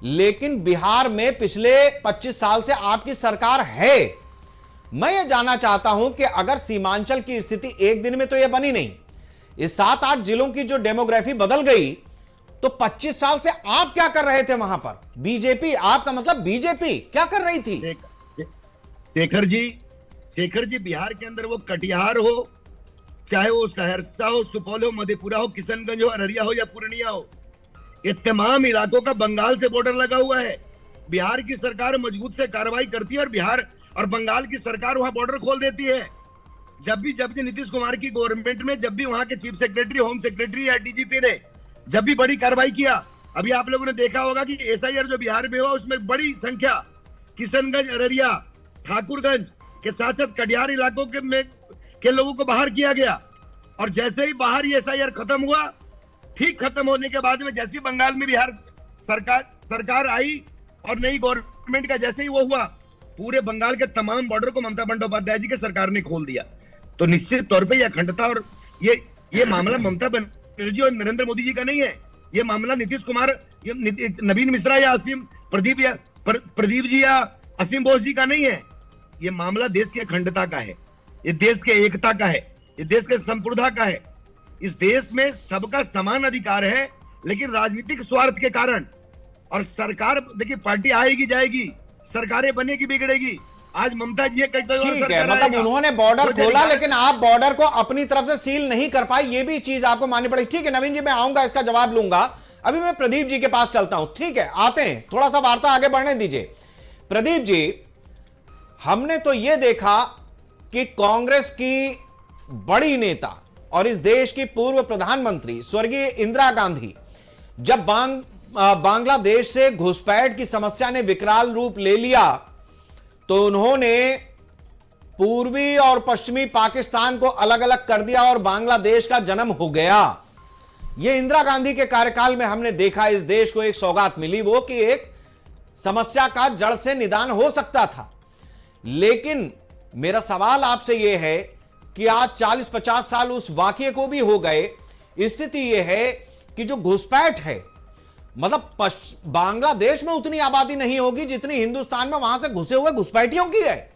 लेकिन बिहार में पिछले 25 साल से आपकी सरकार है। मैं ये जानना चाहता हूं कि अगर सीमांचल की स्थिति एक दिन में तो ये बनी नहीं, इस 7-8 जिलों की जो डेमोग्राफी बदल गई, तो 25 साल से आप क्या कर रहे थे वहां पर? बीजेपी, आपका मतलब बीजेपी क्या कर रही थी? शेखर जी बिहार के अंदर वो कटिहार हो, चाहे वो सहरसा हो, सुपौल हो, मधेपुरा हो, किशनगंज हो, अररिया हो या पूर्णिया हो, ये तमाम इलाकों का बंगाल से बॉर्डर लगा हुआ है। बिहार की सरकार मजबूत से कार्रवाई करती है और बिहार और बंगाल की सरकार वहां बॉर्डर खोल देती है। जब भी नीतीश कुमार की गवर्नमेंट में, जब भी वहां के चीफ सेक्रेटरी, होम सेक्रेटरी या डीजीपी ने जब भी बड़ी कार्रवाई किया, अभी आप लोगों ने देखा होगा कि एसआईआर जो बिहार में हुआ उसमें बड़ी संख्या किशनगंज, अररिया, ठाकुरगंज के साथ साथ कटिहार इलाकों के लोगों को बाहर किया गया। और जैसे ही बाहर ये एसआईआर खत्म हुआ, ठीक खत्म होने के बाद में जैसे ही बंगाल में बिहार सरकार आई और नई गवर्नमेंट का जैसे ही वो हुआ, पूरे बंगाल के तमाम बॉर्डर को ममता बंदोपाध्याय जी के सरकार ने खोल दिया। तो निश्चित तौर पे ये अखंडता और ये मामला ममता बनर्जी और नरेंद्र मोदी जी का नहीं है, ये मामला नीतीश कुमार, नवीन मिश्रा या प्रदीप जी या असीम बोस जी का नहीं है। ये मामला देश की अखंडता का है, ये देश के एकता का है, ये देश के संप्रभुता का है। इस देश में सबका समान अधिकार है, लेकिन राजनीतिक स्वार्थ के कारण, और सरकार देखिए पार्टी आएगी जाएगी, सरकारें बनेगी बिगड़ेगी। आज ममता जी कई ठीक है, मतलब उन्होंने बॉर्डर खोला, लेकिन आप बॉर्डर को अपनी तरफ से सील नहीं कर पाए, ये भी चीज आपको माननी पड़ेगी। ठीक है नवीन जी, मैं आऊंगा, इसका जवाब लूंगा। अभी मैं प्रदीप जी के पास चलता हूं। ठीक है, आते हैं, थोड़ा सा वार्ता आगे बढ़ने दीजिए। प्रदीप जी, हमने तो यह देखा कि कांग्रेस की बड़ी नेता और इस देश की पूर्व प्रधानमंत्री स्वर्गीय इंदिरा गांधी जब बांग्लादेश से घुसपैठ की समस्या ने विकराल रूप ले लिया, तो उन्होंने पूर्वी और पश्चिमी पाकिस्तान को अलग अलग कर दिया और बांग्लादेश का जन्म हो गया। यह इंदिरा गांधी के कार्यकाल में हमने देखा। इस देश को एक सौगात मिली, वो कि एक समस्या का जड़ से निदान हो सकता था। लेकिन मेरा सवाल आपसे यह है कि आज 40-50 साल उस वाकये को भी हो गए, स्थिति यह है कि जो घुसपैठ है, मतलब बांग्लादेश में उतनी आबादी नहीं होगी जितनी हिंदुस्तान में वहां से घुसे हुए घुसपैठियों की है,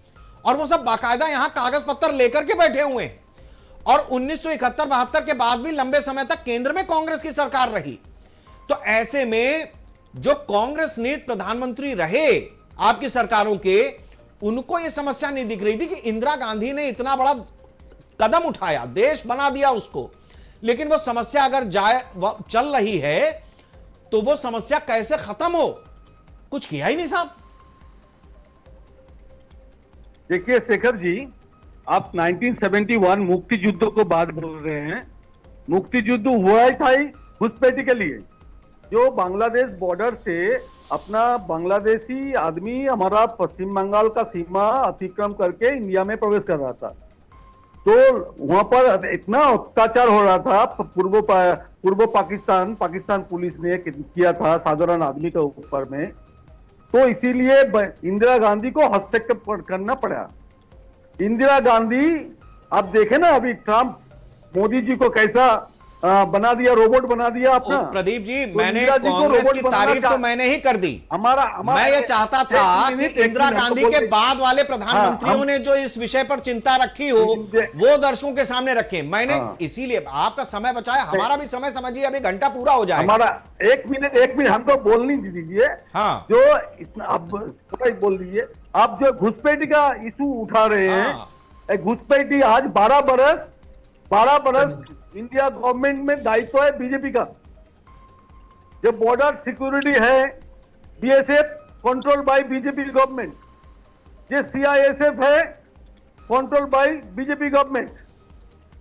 और वो सब बाकायदा यहां कागज पत्तर लेकर के बैठे हुए हैं। और 1971-72 के बाद भी लंबे समय तक केंद्र में कांग्रेस की सरकार रही। तो ऐसे में जो कांग्रेस नेता प्रधानमंत्री रहे आपकी सरकारों के, उनको यह समस्या नहीं दिख रही थी कि इंदिरा गांधी ने इतना बड़ा कदम उठाया, देश बना दिया उसको, लेकिन वो समस्या अगर चल रही है तो वो समस्या कैसे खत्म हो, कुछ किया ही नहीं साहब। देखिए शेखर जी, आप 1971 मुक्ति युद्ध को बात बोल रहे हैं। मुक्ति युद्ध हुआ था ही घुसपैठी के लिए। जो बांग्लादेश बॉर्डर से अपना बांग्लादेशी आदमी हमारा पश्चिम बंगाल का सीमा अतिक्रम करके इंडिया में प्रवेश कर रहा था, तो वहां पर इतना अत्याचार हो रहा था। पूर्व पाकिस्तान पुलिस ने किया था साधारण आदमी के ऊपर में। तो इसीलिए इंदिरा गांधी को हस्तक्षेप करना पड़ा। इंदिरा गांधी, आप देखे ना अभी ट्रम्प मोदी जी को कैसा बना दिया, रोबोट बना दिया अपना। प्रदीप जी, तो मैंने इंदिरा जी को कांग्रेस रोबोट की बनाना तारीफ तो मैंने ही कर दी। मैं ये चाहता था कि इंदिरा गांधी के बाद वाले प्रधानमंत्रियों ने जो इस विषय पर चिंता रखी हो वो दर्शकों के सामने रखे। मैंने इसीलिए आपका समय बचाया, हमारा भी समय समझिए अभी घंटा पूरा हो जाएगा। हमारा एक मिनट हमको बोलनी दीजिए। हाँ, जो इतना अब बोल दीजिए, आप जो घुसपैठी का इशू उठा रहे हैं, घुसपैठी आज 12 बरस इंडिया गवर्नमेंट में दायित्व है बीजेपी का। जो बॉर्डर सिक्योरिटी है, BSF control by BJP government, ये सीआईएसएफ है कंट्रोल बाय बीजेपी गवर्नमेंट।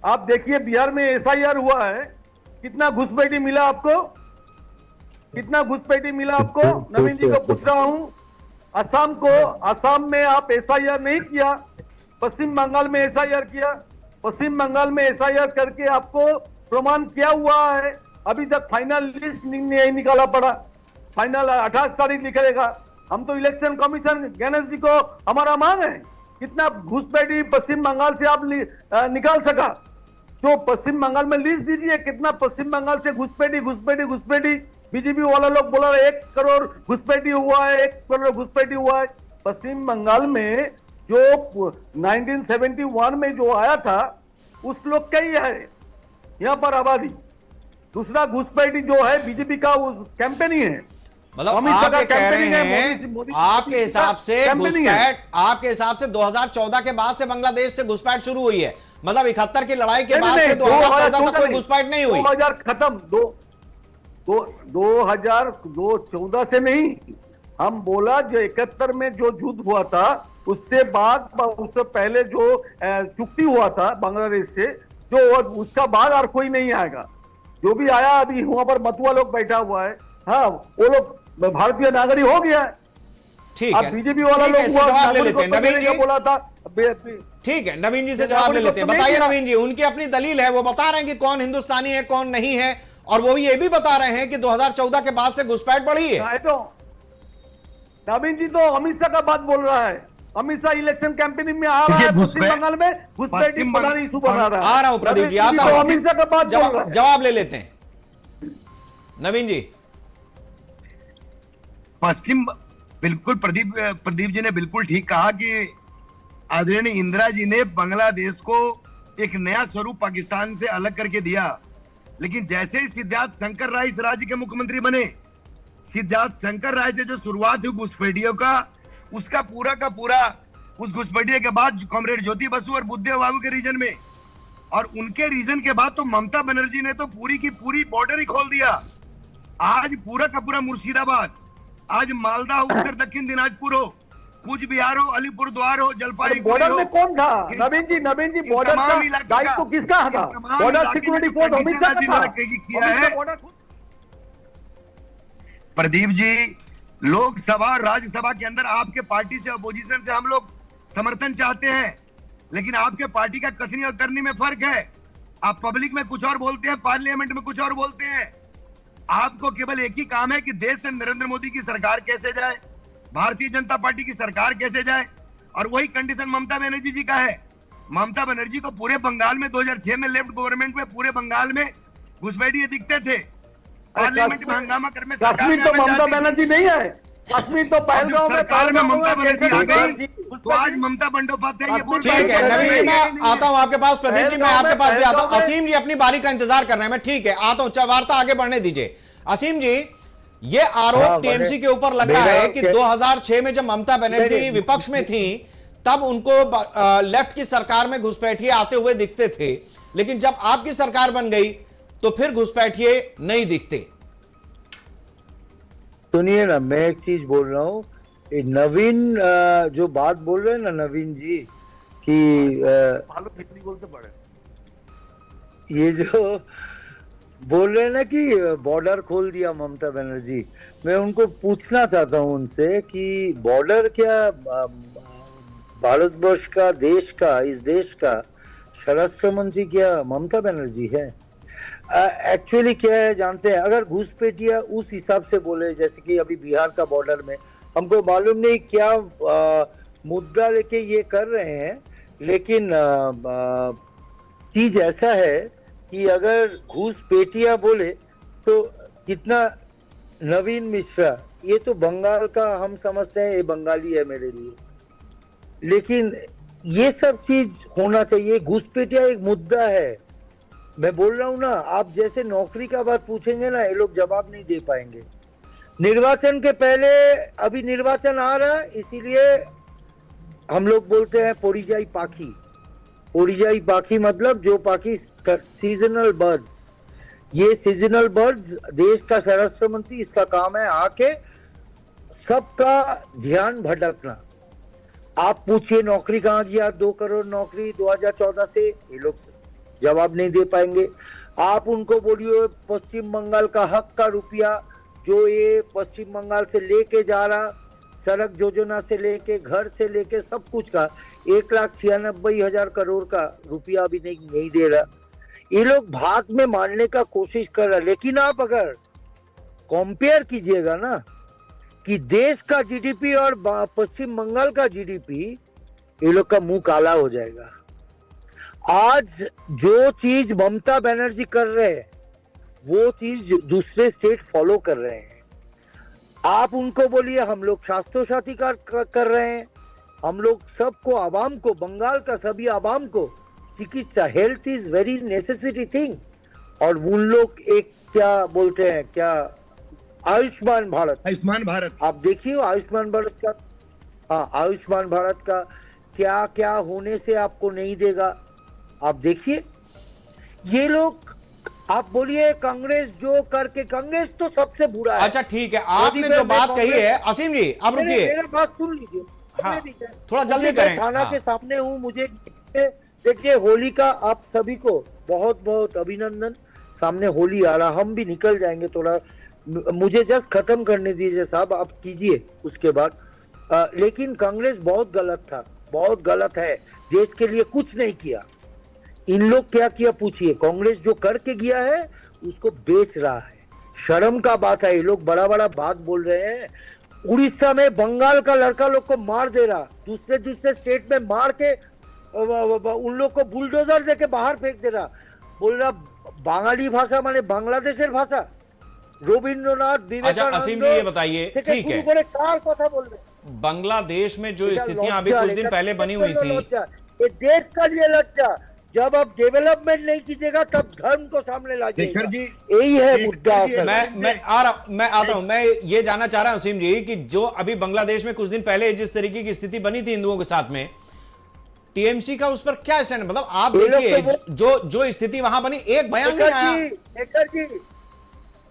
आप देखिए बिहार में एसआईआर हुआ है, कितना घुसपैठी मिला आपको, कितना घुसपैठी मिला आपको? नवीन जी को पूछ रहा हूं। असम में आप एसआईआर नहीं किया, पश्चिम बंगाल में एसआईआर किया। पश्चिम बंगाल में एसआईआर करके आपको प्रमाण क्या हुआ है? अभी तक फाइनल लिस्ट नहीं निकाला पड़ा। फाइनल 28 तारीख निकलेगा। हम तो इलेक्शन कमीशन गणेश जी को हमारा मांग है, कितना घुसपैठी पश्चिम बंगाल से आप निकाल सका। तो पश्चिम बंगाल में लिस्ट दीजिए, कितना पश्चिम बंगाल से घुसपैठी। बीजेपी वाला लोग बोला 1 करोड़ घुसपैठी हुआ है, 1 करोड़ घुसपैठी हुआ है। पश्चिम बंगाल में जो 1971 में जो आया था उस लोग का ही है यहाँ पर आबादी। दूसरा घुसपैठी जो है बीजेपी का कैंपेन ही है। मतलब आप ये कह रहे हैं आपके हिसाब से 2014 के बाद से बांग्लादेश से घुसपैठ शुरू हुई है, मतलब 71 की लड़ाई के बाद से 2014 तक कोई घुसपैठ नहीं हुई। 2000 खत्म, 2014 से नहीं, हम बोला जो 71 में जो युद्ध हुआ था उससे बाद, उससे पहले जो चुक्ति हुआ था बांग्लादेश से, जो उसका बाद और कोई नहीं आएगा। जो भी आया अभी वहां पर मतुआ लोग बैठा हुआ है, हाँ वो लोग भारतीय नागरिक हो गया है। ठीक है, बीजेपी वाला लोग जवाब ले लेते हैं। नवीन जी बोला था, ठीक है, नवीन जी से जवाब ले लेते हैं। बताइए नवीन जी, उनकी अपनी दलील है, वो बता रहे हैं कि कौन हिंदुस्तानी है कौन नहीं है, और वो ये भी बता रहे हैं कि 2014 के बाद से घुसपैठ बढ़ी है। तो नवीन जी तो अमित शाह का बात बोल रहा है। अमित शाह इलेक्शन कैंपेनिंग में आ रहा है पश्चिम बंगाल में, घुसपैठी बढ़ाने इशू बना रहा है। आ रहा हूं प्रदीप जी, आता हूं। अमित शाह का बात जवाब ले लेते हैं नवीन जी। बिल्कुल प्रदीप जी ने बिल्कुल ठीक कहा कि आदरणीय इंदिरा जी ने बांग्लादेश को एक नया स्वरूप पाकिस्तान से अलग करके दिया। लेकिन जैसे ही सिद्धार्थ शंकर राय इस राज्य के मुख्यमंत्री बने, सिद्धार्थ शंकर राय से जो शुरुआत हुई घुसपैठियों का, उसका पूरा का पूरा उस घुसपैठियों के बाद कॉमरेड ज्योति बसु और बुद्धदेव बाबू के रीजन में, और उनके रीजन के बाद तो ममता बनर्जी ने तो पूरी की पूरी बॉर्डर ही खोल दिया। आज पूरा का पूरा मुर्शिदाबाद, आज मालदा हो, उत्तर दक्षिण दिनाजपुर हो, कूच बिहार हो, अलीपुर द्वार हो, जलपाईगुड़ी हो। बॉर्डर में कौन था नवीन जी बॉर्डर का दायित्व किसका था? Border security force Amit Shah का किया है। प्रदीप जी, लोकसभा राज्यसभा के अंदर आपके पार्टी से अपोजिशन से हम लोग समर्थन चाहते हैं, लेकिन आपके पार्टी का कथनी और करनी में फर्क है। आप पब्लिक में कुछ और बोलते हैं, पार्लियामेंट में कुछ और बोलते हैं। आपको केवल एक ही काम है कि देश से नरेंद्र मोदी की सरकार कैसे जाए, भारतीय जनता पार्टी की सरकार कैसे जाए, और वही कंडीशन ममता बनर्जी जी का है। ममता बनर्जी को पूरे बंगाल में 2006 में लेफ्ट गवर्नमेंट में पूरे बंगाल में घुसपैठिए दिखते थे, पार्लियामेंट में हंगामा करने। कश्मीर तो ममता बनर्जी नहीं है, कश्मीर तो पहलगांव में ममता बनर्जी आ गई, तो आज ममता बंदोपाध्याय ये बोल रहे हैं। ठीक है नवीन जी, मैं आता हूं आपके पास। प्रदीप जी, मैं आपके पास भी आता हूं। असीम जी अपनी बारी का इंतजार कर रहे हैं, मैं ठीक है आता हूं, वार्ता आगे बढ़ने दीजिए। असीम जी, ये आरोप टीएमसी के ऊपर लग रहा है कि 2006 में जब ममता बनर्जी विपक्ष में थी तब उनको लेफ्ट की सरकार में घुसपैठिए आते हुए दिखते थे, लेकिन जब आपकी सरकार बन गई तो फिर घुसपैठिए नहीं दिखते। सुनिए ना, मैं एक चीज बोल रहा हूँ, नवीन जो बात बोल रहे हैं ना नवीन जी कि ये जो बोल रहे हैं ना कि बॉर्डर खोल दिया ममता बनर्जी, मैं उनको पूछना चाहता हूँ उनसे कि बॉर्डर क्या भारतवर्ष का, देश का, इस देश का स्वराष्ट्र मंत्री क्या ममता बनर्जी है? एक्चुअली क्या है जानते हैं, अगर घुसपैठिया उस हिसाब से बोले जैसे कि अभी बिहार का बॉर्डर में हमको मालूम नहीं क्या मुद्दा लेके ये कर रहे हैं, लेकिन चीज ऐसा है कि अगर घूसपेटिया बोले तो कितना नवीन मिश्रा, ये तो बंगाल का हम समझते हैं, ये बंगाली है मेरे लिए, लेकिन ये सब चीज होना चाहिए। घुसपैठिया एक मुद्दा है, मैं बोल रहा हूँ ना, आप जैसे नौकरी का बात पूछेंगे ना, ये लोग जवाब नहीं दे पाएंगे। निर्वाचन के पहले, अभी निर्वाचन आ रहा है, इसीलिए हम लोग बोलते हैं पोरिजाई पाखी। पोरिजाई पाखी मतलब जो पाखी सीजनल बर्ड्स, ये सीजनल बर्ड्स देश का स्वराष्ट्र मंत्री, इसका काम है आके सबका ध्यान भटकना। आप पूछिए नौकरी कहाँ गया, 2 करोड़ नौकरी 2014 से, ये लोग जवाब नहीं दे पाएंगे। आप उनको बोलिए पश्चिम बंगाल का हक का रुपया जो ये पश्चिम बंगाल से लेके जा रहा, सड़क योजना से लेके, घर से लेके, सब कुछ का 1,96,000 करोड़ का रुपया अभी नहीं दे रहा। ये लोग भाग में मारने का कोशिश कर रहा। लेकिन आप अगर कंपेयर कीजिएगा ना कि देश का जीडीपी और पश्चिम बंगाल का जीडीपी, ये लोग का मुंह काला हो जाएगा। आज जो चीज ममता बनर्जी कर रहे हैं वो चीज दूसरे स्टेट फॉलो कर रहे हैं। आप उनको बोलिए हम लोग स्वास्थ्य साथी कर रहे हैं, हम लोग सबको, आवाम को, बंगाल का सभी आवाम को चिकित्सा, health is very necessary thing. और उन लोग एक क्या बोलते हैं, क्या आयुष्मान भारत, आयुष्मान भारत, आप देखिए आयुष्मान भारत का, हाँ आयुष्मान भारत का क्या क्या होने से आपको नहीं देगा, आप देखिए। ये लोग, आप बोलिए कांग्रेस जो करके, कांग्रेस तो सबसे बुरा है। अच्छा ठीक है, आपने जो बात कही है, असीम जी आप रुकिए, मेरा बात सुन लीजिए। हाँ, थोड़ा जल्दी करें। थाना के सामने हूँ, मुझे देखिए होली का आप सभी को बहुत बहुत अभिनंदन। सामने होली आ रहा, हम भी निकल जाएंगे, थोड़ा मुझे जस्ट खत्म करने दीजिए साहब, आप कीजिए उसके बाद। लेकिन कांग्रेस बहुत गलत था, बहुत गलत है, देश के लिए कुछ नहीं किया। इन लोग क्या किया पूछिए, कांग्रेस जो करके गया है उसको बेच रहा है। शर्म का बात है, ये लोग बड़ा बड़ा बात बोल रहे हैं। उड़ीसा में बंगाल का लड़का लोग को मार दे रहा, दूसरे स्टेट में मार के उन लोग को बुलडोजर देके बाहर फेंक दे रहा, बोल रहा बांगाली भाषा माने बांग्लादेशेर भाषा। रविंद्रनाथ, विवेकानंद, असीम जी ये बताइए, ठीक है, कार कथा बोल रहे। बांग्लादेश में जो स्थितियां अभी कुछ दिन पहले बनी हुई थी, ये देश का लिए लज्जा। जब आप डेवलपमेंट नहीं कीजिएगा तब धर्म को सामने लाइएगा, यही है मुद्दा। मैं आता हूं, मैं ये जानना चाह रहा हूं असीम जी कि जो अभी बांग्लादेश में कुछ दिन पहले जिस तरीके की स्थिति बनी थी हिंदुओं के साथ में, टीएमसी का उस पर क्या स्टैंड, मतलब आप देखिए जो स्थिति वहां बनी, एक बयान नहीं आया।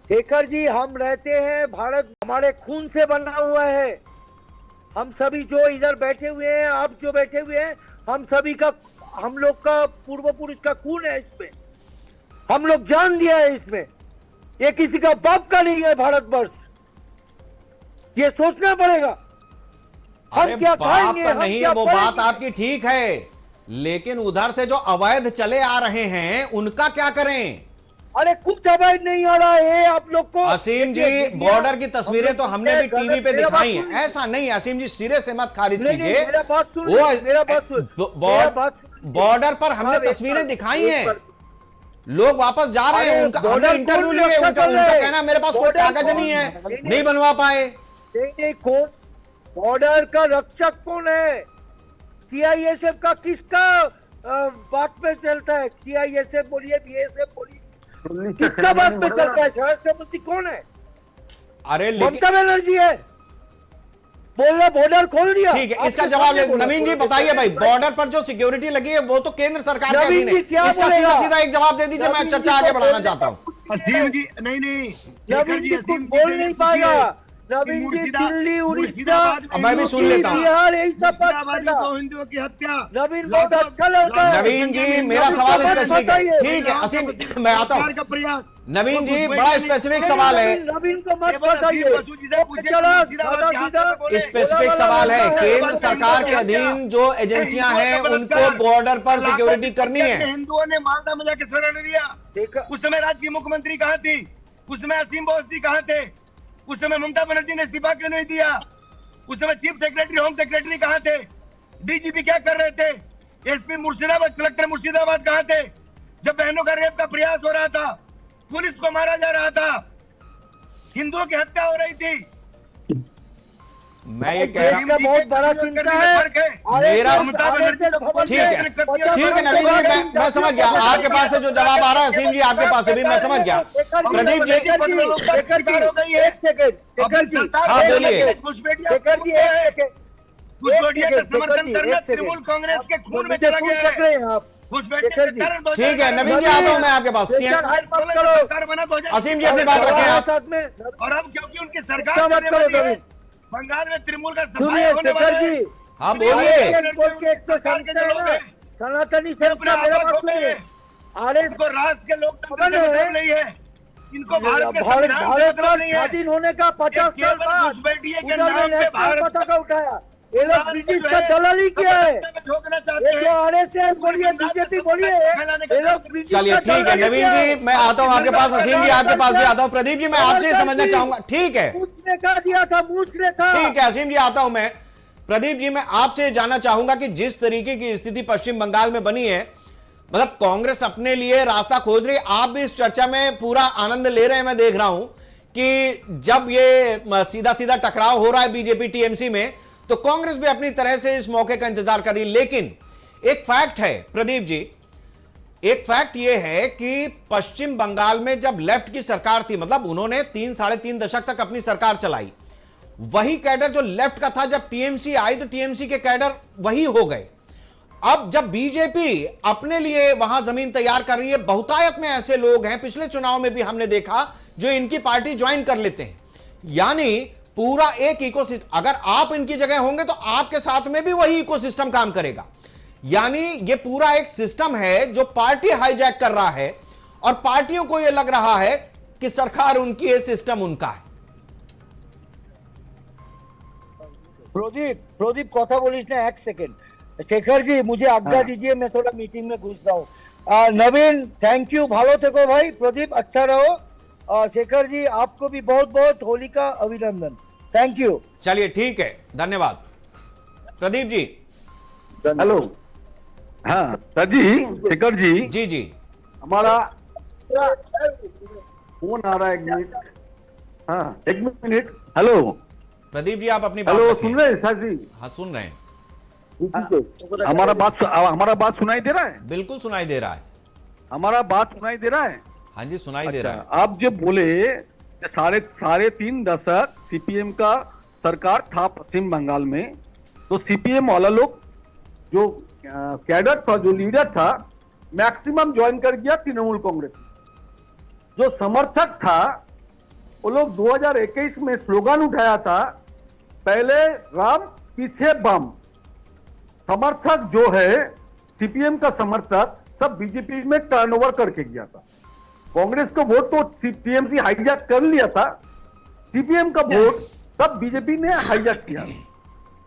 शेखर जी, हम रहते हैं, भारत हमारे खून से बना हुआ है। हम सभी जो इधर बैठे हुए हैं, आप जो बैठे हुए हैं, हम सभी का, हम लोग का पूर्व पुरुष का खून है इसमें, हम लोग जान दिया है इसमें। ये किसी का बाप का नहीं है भारतवर्ष, ये सोचना पड़ेगा। हम क्या खाएंगे, हम नहीं, क्या वो पढ़ेंगे? बात आपकी ठीक है, लेकिन उधर से जो अवैध चले आ रहे हैं उनका क्या करें? अरे कुछ अवैध नहीं आ रहा है आप लोग को। असीम जी, बॉर्डर की तस्वीरें तो हमने भी टीवी पे दिखाई हैं, ऐसा नहीं। असीम जी सिरे से मत खारिज कीजिए, बॉर्डर पर हमने तस्वीरें दिखाई हैं, लोग वापस जा रहे हैं, उनका इंटरव्यू लिए, उनका कहना मेरे पास कोई कागज नहीं है, नहीं बनवा पाए। नहीं, कौन बॉर्डर का रक्षक कौन है? सीआईएसएफ का किसका बात पे चलता है? सीआईएसएफ बोलिए, बीएसएफ बोलिए, किसका बात पे चलता है? स्वराष्ट्र मंत्री कौन है? अरे ममता बनर्जी है, बोल रहा बॉर्डर खोल दिया। ठीक है, इसका जवाब नवीन जी बताइए भाई, बॉर्डर पर जो सिक्योरिटी लगी है वो तो केंद्र सरकार के अधीन है, इसका सीधा एक जवाब दे दीजिए, मैं चर्चा आगे बढ़ाना चाहता हूँ। असीम जी, नहीं नवीन जी कुछ बोल नहीं पाएगा। नवीन जी दिल्ली, उड़ीसा, मैं भी सुन लेता हूँ। बिहार, यही सब हिंदुओं की हत्या। नवीन बहुत अच्छा लड़का है। नवीन जी मेरा सवाल स्पेसिफिक है, ठीक है असीम, मैं आता हूँ। नवीन जी बड़ा स्पेसिफिक सवाल है, नवीन को मत बताइए, स्पेसिफिक सवाल है, केंद्र सरकार के अधीन जो एजेंसियां हैं उनको बॉर्डर पर सिक्योरिटी करनी है। हिंदुओं ने मालदा में जाके शरण लिया। उस समय राज्य की मुख्यमंत्री कहाँ थी? उस समय असीम बोस जी कहाँ थे? उस समय ममता बनर्जी ने इस्तीफा क्यों नहीं दिया? उस समय चीफ सेक्रेटरी होम सेक्रेटरी कहाँ थे? डीजीपी क्या कर रहे थे? एसपी मुर्शिदाबाद, कलेक्टर मुर्शिदाबाद कहाँ थे जब बहनों का रेप का प्रयास हो रहा था, पुलिस को मारा जा रहा था, हिंदुओं की हत्या हो रही थी? मैं ये कह रहा हूं, बहुत बड़ा चिंता है। मेरा ठीक है नवीन जी, मैं समझ गया आपके पास से जो जवाब आ रहा है। असीम जी आपके पास से भी मैं समझ गया। प्रदीप जी एक सेकंड, हाँ बोलिए। घुसपैठिया का समर्थन करना तृणमूल कांग्रेस के खून में चला गया है। ठीक है नवीन जी, आता हूं मैं आपके पास। सरकार बना 2000 असीम जी अपनी बात रखें आप। और अब क्योंकि उनकी सरकार चलने वाली है, बंगाल में तृणमूल का सफाई होने वाला है। हाँ बोलिए। सनातनी संस्था मेरा बात सुनिए। इनको राष्ट्र के लोकतंत्र से मतलब नहीं है, इनको भारत के संविधान से मतलब नहीं है। स्वाधीन होने का 50 साल बाद उन्होंने भारत पताका उठाया। ये लोग ब्रिटिश का दलाली किया है। ये जो आरएसएस बोलिए, बीजेपी बोलिए, ये लोग ब्रिटिश। चलिए ठीक है नवीन जी, मैं आता हूं आपके पास। असीम जी आपके पास भी आता हूं। प्रदीप जी मैं आपसे ये समझना चाहूंगा। ठीक है, पूछने का दिया था, पूछने था। ठीक है असीम जी आता हूं मैं। प्रदीप जी मैं आपसे जानना चाहूंगा कि जिस तरीके की स्थिति पश्चिम बंगाल में बनी है, मतलब कांग्रेस अपने लिए रास्ता खोज रही है, आप भी इस चर्चा में पूरा आनंद ले रहे हैं। मैं देख रहा हूं कि जब ये सीधा सीधा टकराव हो रहा है बीजेपी टीएमसी में, तो कांग्रेस भी अपनी तरह से इस मौके का इंतजार कर रही है। लेकिन एक फैक्ट है प्रदीप जी, एक फैक्ट यह है कि पश्चिम बंगाल में जब लेफ्ट की सरकार थी, मतलब उन्होंने 3-3.5 दशक तक अपनी सरकार चलाई, वही कैडर जो लेफ्ट का था, जब टीएमसी आई तो टीएमसी के कैडर वही हो गए। अब जब बीजेपी अपने लिए वहां जमीन तैयार कर रही है, बहुतायत में ऐसे लोग हैं, पिछले चुनाव में भी हमने देखा, जो इनकी पार्टी ज्वाइन कर लेते हैं। यानी पूरा एक इकोसिस्टम, अगर आप इनकी जगह होंगे तो आपके साथ में भी वही इकोसिस्टम काम करेगा। यानी ये पूरा एक सिस्टम है जो पार्टी हाईजैक कर रहा है, और पार्टियों को यह लग रहा है कि सरकार उनकी है, सिस्टम उनका है। प्रदीप कथा बोलिस ना, एक सेकेंड। शेखर जी मुझे आज्ञा दीजिए, मैं थोड़ा मीटिंग में घुस रहा हूँ। नवीन थैंक यू, भालो थेको भाई। प्रदीप अच्छा रहो। शेखर जी आपको भी बहुत बहुत होली का अभिनंदन। Thank you. चलिए ठीक है, धन्यवाद। प्रदीप जी हेलो। हाँ सर जी, शेखर जी जी जी हमारा फोन आ रहा है, एक मिनट। हाँ एक मिनट। हेलो प्रदीप जी आप अपनी बात हेलो, रखें। सुन रहे हैं सर जी? हाँ सुन रहे हैं। हमारा बात सुनाई दे रहा है? बिल्कुल सुनाई दे रहा है। हमारा बात सुनाई दे रहा है? हाँ जी सुनाई दे रहा है। आप जो बोले साढ़े 3 दशक सीपीएम का सरकार था पश्चिम बंगाल में, तो सीपीएम वाला लोग जो कैडर था, जो लीडर था, मैक्सिमम ज्वाइन कर गया तृणमूल कांग्रेस में। जो समर्थक था वो लोग 2021 में स्लोगन उठाया था, पहले राम पीछे बम। समर्थक जो है सीपीएम का समर्थक सब बीजेपी में टर्नओवर करके गया था। कांग्रेस का वोट तो टीएमसी हाईजैक कर लिया था, सीपीएम का वोट सब बीजेपी ने हाईजैक किया।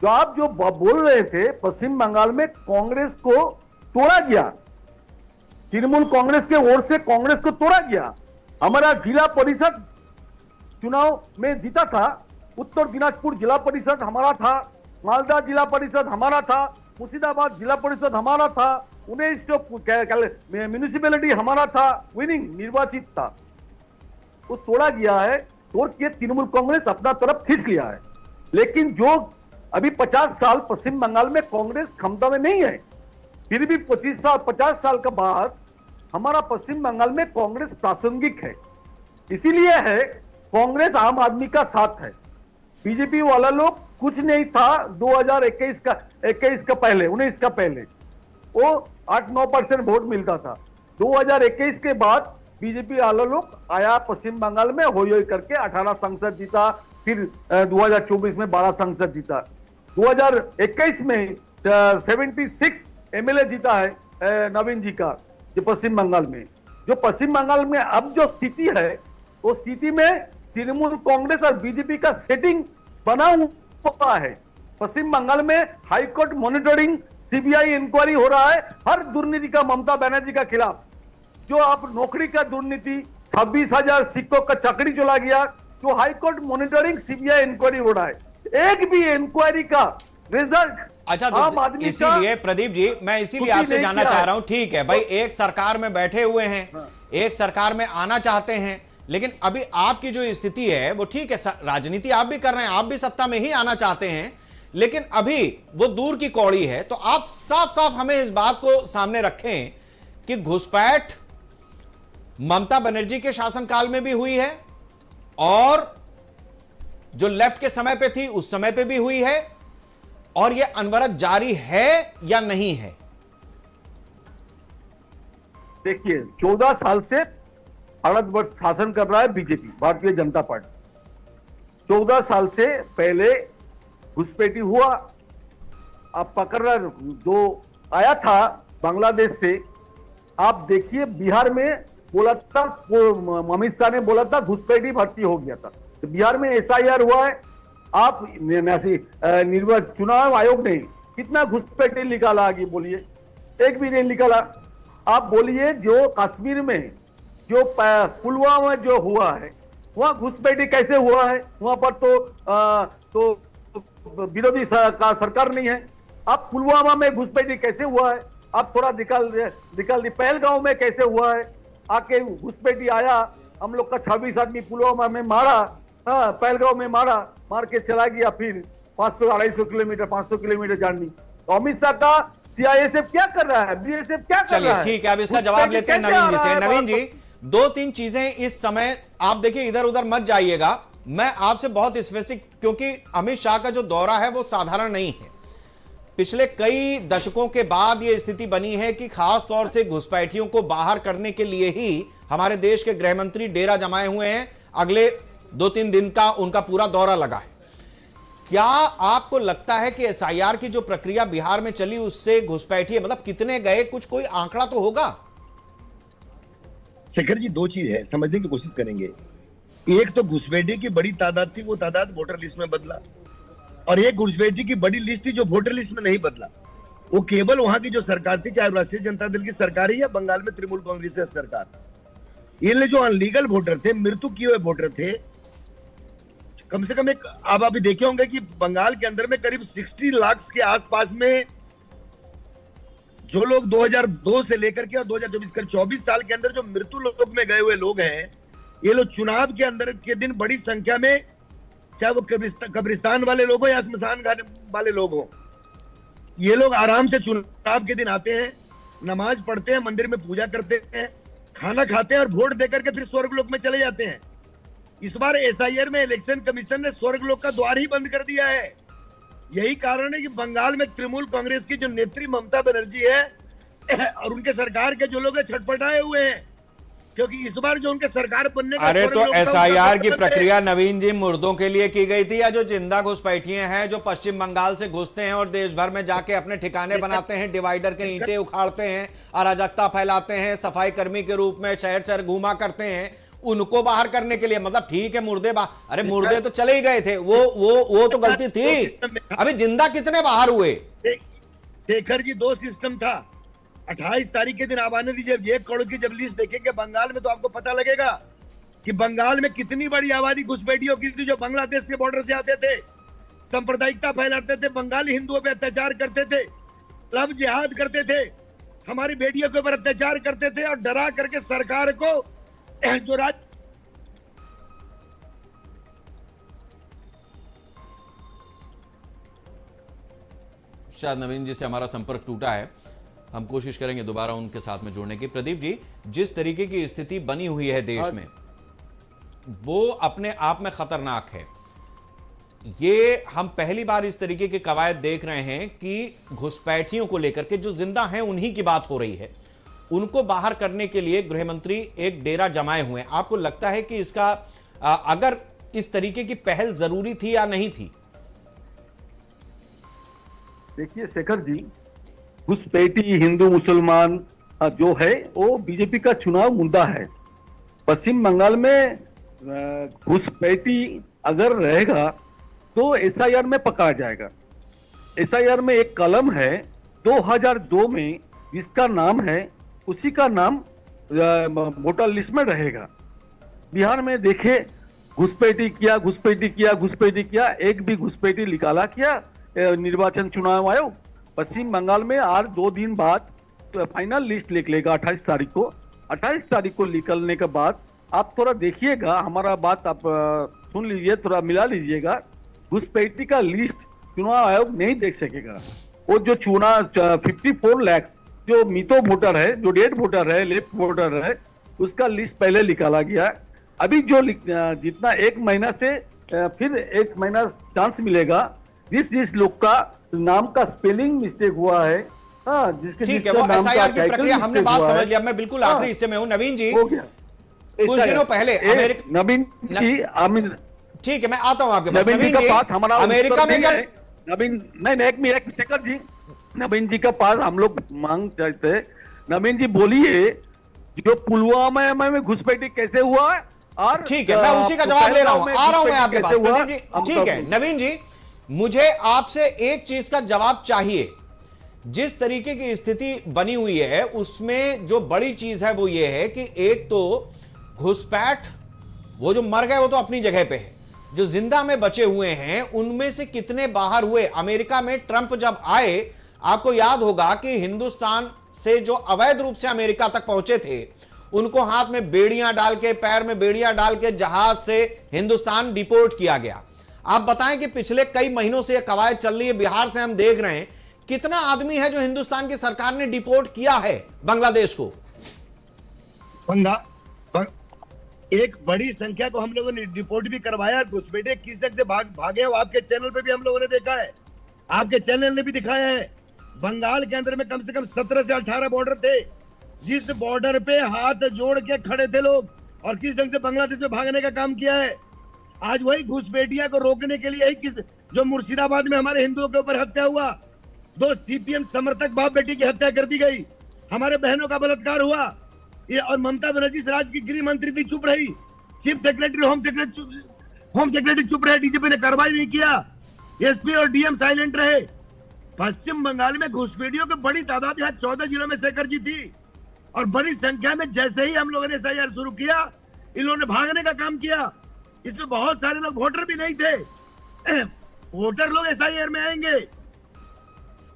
तो आप जो बोल रहे थे पश्चिम बंगाल में कांग्रेस को तोड़ा गया, तृणमूल कांग्रेस के ओर से कांग्रेस को तोड़ा गया। हमारा जिला परिषद चुनाव में जीता था, उत्तर दिनाजपुर जिला परिषद हमारा था, मालदा जिला परिषद हमारा था, मुर्शिदाबाद जिला परिषद हमारा था, 19 म्यूनिसिपैलिटी हमारा था, विनिंग निर्वाचित था। वो तोड़ा गया है, तोड़ के तृणमूल कांग्रेस अपना तरफ खींच लिया है। लेकिन जो अभी 50 साल पश्चिम बंगाल में कांग्रेस क्षमता में नहीं है, फिर भी 50 साल का बाद हमारा पश्चिम बंगाल में कांग्रेस प्रासंगिक है। इसीलिए है कांग्रेस आम आदमी का साथ है। बीजेपी वाला लोग कुछ नहीं था 2021 का पहले, 19 का पहले वो 8-9% वोट मिलता था। 2021 के बाद बीजेपी वाला लोग आया पश्चिम बंगाल में, हो करके 18 संसद जीता, फिर 2024 में 12 संसद जीता। 2021 में 76 एमएलए जीता है नवीन जी का, जो पश्चिम बंगाल में। जो पश्चिम बंगाल में अब जो स्थिति है, वो स्थिति में तृणमूल कांग्रेस और बीजेपी का सेटिंग बना हुआ है। पश्चिम बंगाल में हाईकोर्ट मॉनिटरिंग, सीबीआई इंक्वायरी हो रहा है हर दुर्नीति का ममता बनर्जी का खिलाफ। जो आप नौकरी का दुर्नीति, 26,000 सिक्कों का चक्री चला गया, जो हाईकोर्ट मॉनिटरिंग सीबीआई इंक्वायरी हो रहा है। एक भी इंक्वायरी का रिजल्ट अच्छा, आम तो आदमी इसीलिए प्रदीप जी, मैं इसीलिए कुछ भी आपसे नहीं जानना किया चाह है। रहा हूं, ठीक है भाई, एक सरकार में बैठे हुए हैं, एक सरकार में आना चाहते हैं, लेकिन अभी आपकी जो स्थिति है वो ठीक है, राजनीति आप भी कर रहे हैं, आप भी सत्ता में ही आना चाहते हैं, लेकिन अभी वो दूर की कौड़ी है। तो आप साफ साफ हमें इस बात को सामने रखें कि घुसपैठ ममता बनर्जी के शासनकाल में भी हुई है और जो लेफ्ट के समय पे थी उस समय पे भी हुई है, और यह अनवरत जारी है या नहीं है? देखिए 14 साल से भारतवर्ष शासन कर रहा है बीजेपी, भारतीय जनता पार्टी। 14 साल से पहले घुसपैठी हुआ, आप पकड़ रहा जो आया था बांग्लादेश से, आप देखिए बिहार में बोला था, वो अमित शाह ने बोला था घुसपैठी भर्ती हो गया था, तो बिहार में एसआईआर हुआ है। आप निर्वाचन चुनाव आयोग ने कितना घुसपैठी निकाला आगे बोलिए? एक भी नहीं निकाला। आप बोलिए जो कश्मीर में जो पुलवामा में जो हुआ है वहां घुसपैठी कैसे हुआ है? वहां पर तो विरोधी का सरकार नहीं है। आप पुलवामा में घुसपैठी कैसे हुआ है? आप थोड़ा निकाल दी। पहलगांव में कैसे हुआ है? आके घुसपैठी आया, हम लोग का 26 आदमी पुलवामा में मारा, हाँ पहलगांव में मार के चला गया, फिर 500-250 किलोमीटर 500 किलोमीटर जानी। तो अमित शाह का सीआईएसएफ क्या कर रहा है, बीएसएफ क्या कर रहा है? ठीक है, अब इसका जवाब लेते हैं नवीन जी से। नवीन जी, 2-3 चीजें इस समय आप देखिए, इधर उधर मत जाइएगा, मैं आपसे बहुत स्पेसिफिक, क्योंकि अमित शाह का जो दौरा है वो साधारण नहीं है। पिछले कई दशकों के बाद यह स्थिति बनी है कि खास तौर से घुसपैठियों को बाहर करने के लिए ही हमारे देश के गृह मंत्री डेरा जमाए हुए हैं। अगले 2-3 दिन का उनका पूरा दौरा लगा है। क्या आपको लगता है कि एसआईआर की जो प्रक्रिया बिहार में चली उससे घुसपैठिए मतलब कितने गए, कुछ कोई आंकड़ा तो होगा? शेखर जी, दो चीज है, समझने की कोशिश करेंगे। एक तो घुसपैठी की बड़ी तादाद थी, वो तादाद वोटर लिस्ट में बदला, और एक घुसपैठी की बड़ी लिस्ट थी जो वोटर लिस्ट में नहीं बदला। वो केवल वहां की जो सरकार थी, चाहे राष्ट्रीय जनता दल की सरकार ही या बंगाल में तृणमूल कांग्रेस की सरकार, ये जो अनलीगल वोटर थे, मृत्यु किए हुए वोटर थे, कम से कम एक, आप अभी देखे होंगे कि बंगाल के अंदर में करीब 60 लाख के आसपास में जो लोग 2002 से लेकर के और 2024 कर 24 साल के अंदर जो मृत्यु लोक में गए हुए लोग हैं, ये लोग चुनाव के अंदर के दिन बड़ी संख्या में, चाहे वो कब्रिस्तान वाले लोग हो या स्मशान घाट वाले लोग हो, ये लोग आराम से चुनाव के दिन आते हैं, नमाज पढ़ते हैं, मंदिर में पूजा करते हैं, खाना खाते हैं और वोट देकर के फिर स्वर्ग लोक में चले जाते हैं। इस बार एसआईआर में इलेक्शन कमीशन ने स्वर्ग लोक का द्वार ही बंद कर दिया है। यही कारण है कि बंगाल में तृणमूल कांग्रेस की जो नेत्री ममता बनर्जी है और उनके सरकार के जो लोग छटपटाए हुए हैं, क्योंकि इस बार जो उनके सरकार बनने का, अरे तो एसआईआर की प्रक्रिया नवीन जी मुर्दों के लिए की गई थी या जो जिंदा घुसपैठिए हैं जो पश्चिम बंगाल से घुसते हैं और देश भर में जाके अपने ठिकाने बनाते हैं, डिवाइडर के ईंटें उखाड़ते हैं, अराजकता फैलाते हैं, सफाई कर्मी के रूप में शहर शहर घूमा करते हैं, उनको बाहर करने के लिए? मतलब ठीक है मुर्दे अरे मुर्दे तो चले ही गए थे, वो तो गलती थी, अभी जिंदा कितने बाहर हुए? शेखर जी, 2 सिस्टम था। 28 तारीख के दिन आप आने दीजिए, 1 करोड़ की जब लिस्ट देखेंगे बंगाल में तो आपको पता लगेगा कि बंगाल में कितनी बड़ी आबादी घुसपैठियों की थी जो बांग्लादेश के बॉर्डर से आते थे, सांप्रदायिकता फैलाते थे, बंगाली हिंदुओं पे अत्याचार करते थे, लव जिहाद करते थे, हमारी बेटियों के ऊपर अत्याचार करते थे और डरा करके सरकार को जो शायद नवीन जी से हमारा संपर्क टूटा है, हम कोशिश करेंगे दोबारा उनके साथ में जुड़ने की। प्रदीप जी, जिस तरीके की स्थिति बनी हुई है देश में वो अपने आप में खतरनाक है। ये हम पहली बार इस तरीके के कवायद देख रहे हैं कि घुसपैठियों को लेकर के जो जिंदा हैं उन्हीं की बात हो रही है, उनको बाहर करने के लिए गृह मंत्री एक डेरा जमाए हुए हैं। आपको लगता है कि इसका अगर इस तरीके की पहल जरूरी थी या नहीं थी? देखिए शेखर जी, घुसपैठी हिंदू मुसलमान जो है वो बीजेपी का चुनाव मुद्दा है। पश्चिम बंगाल में घुसपैठी अगर रहेगा तो एसआईआर में पकड़ा जाएगा। एसआईआर में एक कलम है 2002 में, जिसका नाम है उसी का नाम वोटर लिस्ट में रहेगा। बिहार में देखे घुसपैठी किया, एक भी घुसपैठी निकाला क्या निर्वाचन चुनाव आयोग? पश्चिम बंगाल में आज 2 दिन बाद फाइनल लिस्ट लिख लेगा 28 तारीख को। 28 तारीख को निकलने के बाद आप थोड़ा देखिएगा, हमारा बात आप सुन लीजिए, थोड़ा मिला लीजिएगा। घुसपैठी का लिस्ट चुनाव आयोग नहीं देख सकेगा। वो जो 54 लाख जो मितो वोटर है, जो डेड वोटर है, लेफ्ट वोटर है, उसका लिस्ट पहले निकाला गया। अभी जो जितना 1 महीना से फिर 1 महीना चांस मिलेगा, जिस लोग का नाम का स्पेलिंग मिस्टेक हुआ है, हाँ, ठीक है, वो एसआईआर की प्रक्रिया हमने बात समझ लिया। मैं बिल्कुल आखिरी हिस्से में हूं। नवीन जी, कुछ दिनों पहले नवीन जी, ठीक है, मैं आता हूं आपके पास। नवीन जी का पास हमारा अमेरिका में जब नवीन नहीं, एक मिनट शेखर जी, नवीन जी का पास हम लोग मांग चाहते हैं। नवीन जी बोलिए, जो पुलवामा में घुसपैठी कैसे हुआ है? और ठीक है, मैं उसी का जवाब ले रहा हूं, आ रहा हूं मैं आपके पास। प्रदीप जी, ठीक है, नवीन जी, मुझे आपसे एक चीज का जवाब चाहिए। जिस तरीके की स्थिति बनी हुई है उसमें जो बड़ी चीज है वो ये है कि एक तो घुसपैठ, वो जो मर गए वो तो अपनी जगह पे है, जो जिंदा में बचे हुए हैं उनमें से कितने बाहर हुए? अमेरिका में ट्रंप जब आए, आपको याद होगा कि हिंदुस्तान से जो अवैध रूप से अमेरिका तक पहुंचे थे, उनको हाथ में बेड़ियां डाल के, पैर में बेड़ियां डाल के जहाज से हिंदुस्तान डिपोर्ट किया गया। आप बताएं कि पिछले कई महीनों से यह कवायद चल रही है, बिहार से हम देख रहे हैं, कितना आदमी है जो हिंदुस्तान की सरकार ने डिपोर्ट किया है बांग्लादेश को? एक बड़ी संख्या को हम लोगों ने डिपोर्ट भी करवाया। घुसपैठे किस जगह से भागे, वो आपके चैनल पे भी हम लोगों ने देखा है, आपके चैनल ने भी दिखाया है। बंगाल के अंदर में कम से कम 17 से 18 बॉर्डर थे, जिस बॉर्डर पे हाथ जोड़ के खड़े थे लोग, और किस ढंग से बांग्लादेश में भागने का काम किया है। आज वही घुसपैठिया को रोकने के लिए ही जो मुर्शिदाबाद में हमारे हिंदुओं के ऊपर हत्या हुआ, 2 सीपीएम समर्थक बाप बेटी की हत्या कर दी गई, हमारे बहनों का बलात्कार हुआ, ये और ममता बनर्जी राज्य की गृह मंत्री थी, चुप रही। चीफ सेक्रेटरी, होम सेक्रेटरी चुप रहे, डीजीपी ने कार्रवाई नहीं किया, एसपी और डीएम साइलेंट रहे। पश्चिम बंगाल में घुसपैठियों की बड़ी तादाद, यहाँ 14 जिलों में शेखर जी थी, और बड़ी संख्या में जैसे ही हम लोगों ने एसआईआर शुरू किया, इन लोगों ने भागने का काम किया। इसमें बहुत सारे लोग वोटर भी नहीं थे। वोटर लोग एसआईआर में आएंगे।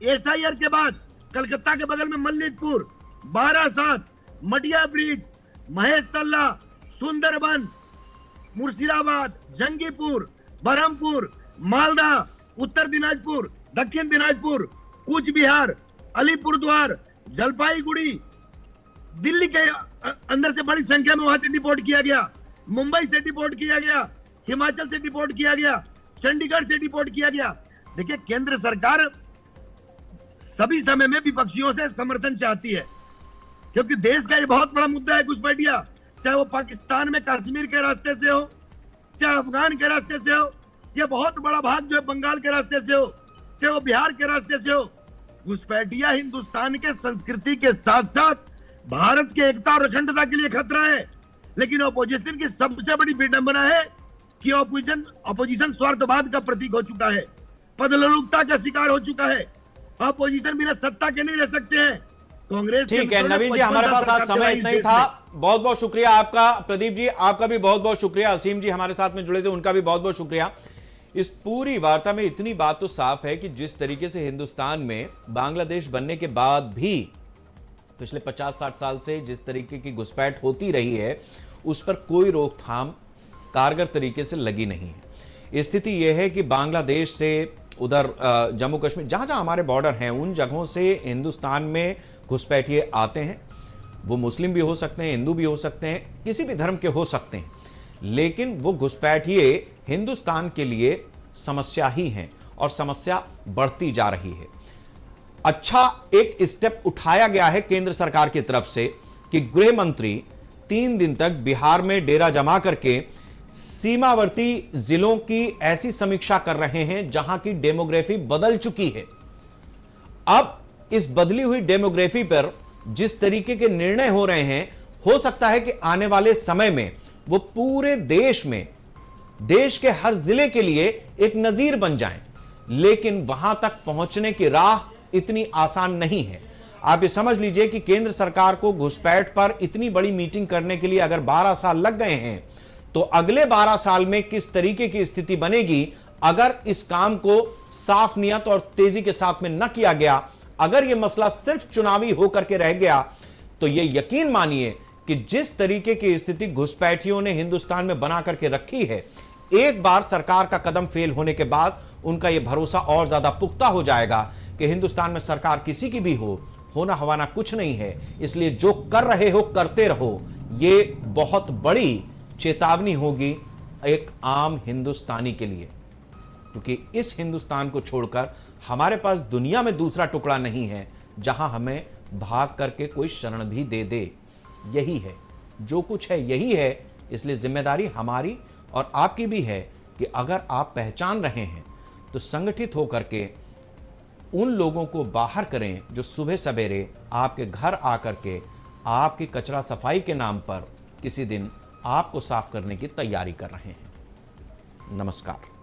एसआईआर के बाद कलकत्ता के बगल में मल्लिकपुर, बारासात, मटिया ब्रिज, महेश तल्ला, सुंदरबन, मुर्शिदाबाद, जंगीपुर, बरहमपुर, मालदा, उत्तर दिनाजपुर, दक्षिण दिनाजपुर, कूच बिहार, अलीपुरद्वार, जलपाईगुड़ी, दिल्ली के अंदर से बड़ी संख्या में वहां से डिपोर्ट किया गया, मुंबई से डिपोर्ट किया गया, हिमाचल से डिपोर्ट किया गया, चंडीगढ़ से डिपोर्ट किया गया। देखिए, केंद्र सरकार सभी समय में विपक्षियों से समर्थन चाहती है, क्योंकि देश का ये बहुत बड़ा मुद्दा है घुसपैठिया, चाहे वो पाकिस्तान में कश्मीर के रास्ते से हो, चाहे अफगान के रास्ते से हो, ये बहुत बड़ा भाग जो है बंगाल के रास्ते से हो, चाहे वो बिहार के रास्ते से हो। घुसपैठिया हिंदुस्तान के संस्कृति के साथ साथ भारत के एकता और अखंडता के लिए खतरा है। लेकिन ऑपोजिशन की सबसे बड़ी विडंबना है कि ऑपोजिशन स्वार्थवाद का प्रतीक हो चुका है, पदलोलुपता का शिकार हो चुका है। ऑपोजिशन बिना सत्ता के नहीं रह सकते हैं। कांग्रेस, ठीक है नवीन जी, हमारे पास आज समय इतना ही था। बहुत बहुत शुक्रिया आपका। प्रदीप जी, आपका भी बहुत बहुत शुक्रिया। असीम जी हमारे साथ में जुड़े थे, उनका भी बहुत बहुत शुक्रिया। इस पूरी वार्ता में इतनी बात तो साफ है कि जिस तरीके से हिंदुस्तान में बांग्लादेश बनने के बाद भी पिछले 50-60 साल से जिस तरीके की घुसपैठ होती रही है, उस पर कोई रोकथाम कारगर तरीके से लगी नहीं है। स्थिति यह है कि बांग्लादेश से उधर जम्मू कश्मीर, जहां जहां हमारे बॉर्डर हैं, उन जगहों से हिंदुस्तान में घुसपैठिए आते हैं। वो मुस्लिम भी हो सकते हैं, हिंदू भी हो सकते हैं, किसी भी धर्म के हो सकते हैं, लेकिन वो घुसपैठिए हिंदुस्तान के लिए समस्या ही हैं और समस्या बढ़ती जा रही है। अच्छा एक स्टेप उठाया गया है केंद्र सरकार की तरफ से कि गृह मंत्री 3 दिन तक बिहार में डेरा जमा करके सीमावर्ती जिलों की ऐसी समीक्षा कर रहे हैं जहां की डेमोग्राफी बदल चुकी है। अब इस बदली हुई डेमोग्राफी पर जिस तरीके के निर्णय हो रहे हैं, हो सकता है कि आने वाले समय में वो पूरे देश में, देश के हर जिले के लिए एक नजीर बन जाएं। लेकिन वहां तक पहुंचने की राह इतनी आसान नहीं है। आप ये समझ लीजिए कि केंद्र सरकार को घुसपैठ पर इतनी बड़ी मीटिंग करने के लिए अगर 12 साल लग गए हैं, तो अगले 12 साल में किस तरीके की स्थिति बनेगी अगर इस काम को साफ नियत और तेजी के साथ में न किया गया, अगर यह मसला सिर्फ चुनावी होकर के रह गया, तो यह यकीन मानिए कि जिस तरीके की स्थिति घुसपैठियों ने हिंदुस्तान में बना करके रखी है, एक बार सरकार का कदम फेल होने के बाद उनका यह भरोसा और ज्यादा पुख्ता हो जाएगा कि हिंदुस्तान में सरकार किसी की भी होना हवाना कुछ नहीं है। इसलिए जो कर रहे हो करते रहो, यह बहुत बड़ी चेतावनी होगी एक आम हिंदुस्तानी के लिए, क्योंकि इस हिंदुस्तान को छोड़कर हमारे पास दुनिया में दूसरा टुकड़ा नहीं है जहां हमें भाग करके कोई शरण भी दे दे। यही है, जो कुछ है यही है। इसलिए जिम्मेदारी हमारी और आपकी भी है कि अगर आप पहचान रहे हैं तो संगठित होकर के उन लोगों को बाहर करें जो सुबह सवेरे आपके घर आकर के आपकी कचरा सफाई के नाम पर किसी दिन आपको साफ करने की तैयारी कर रहे हैं। नमस्कार।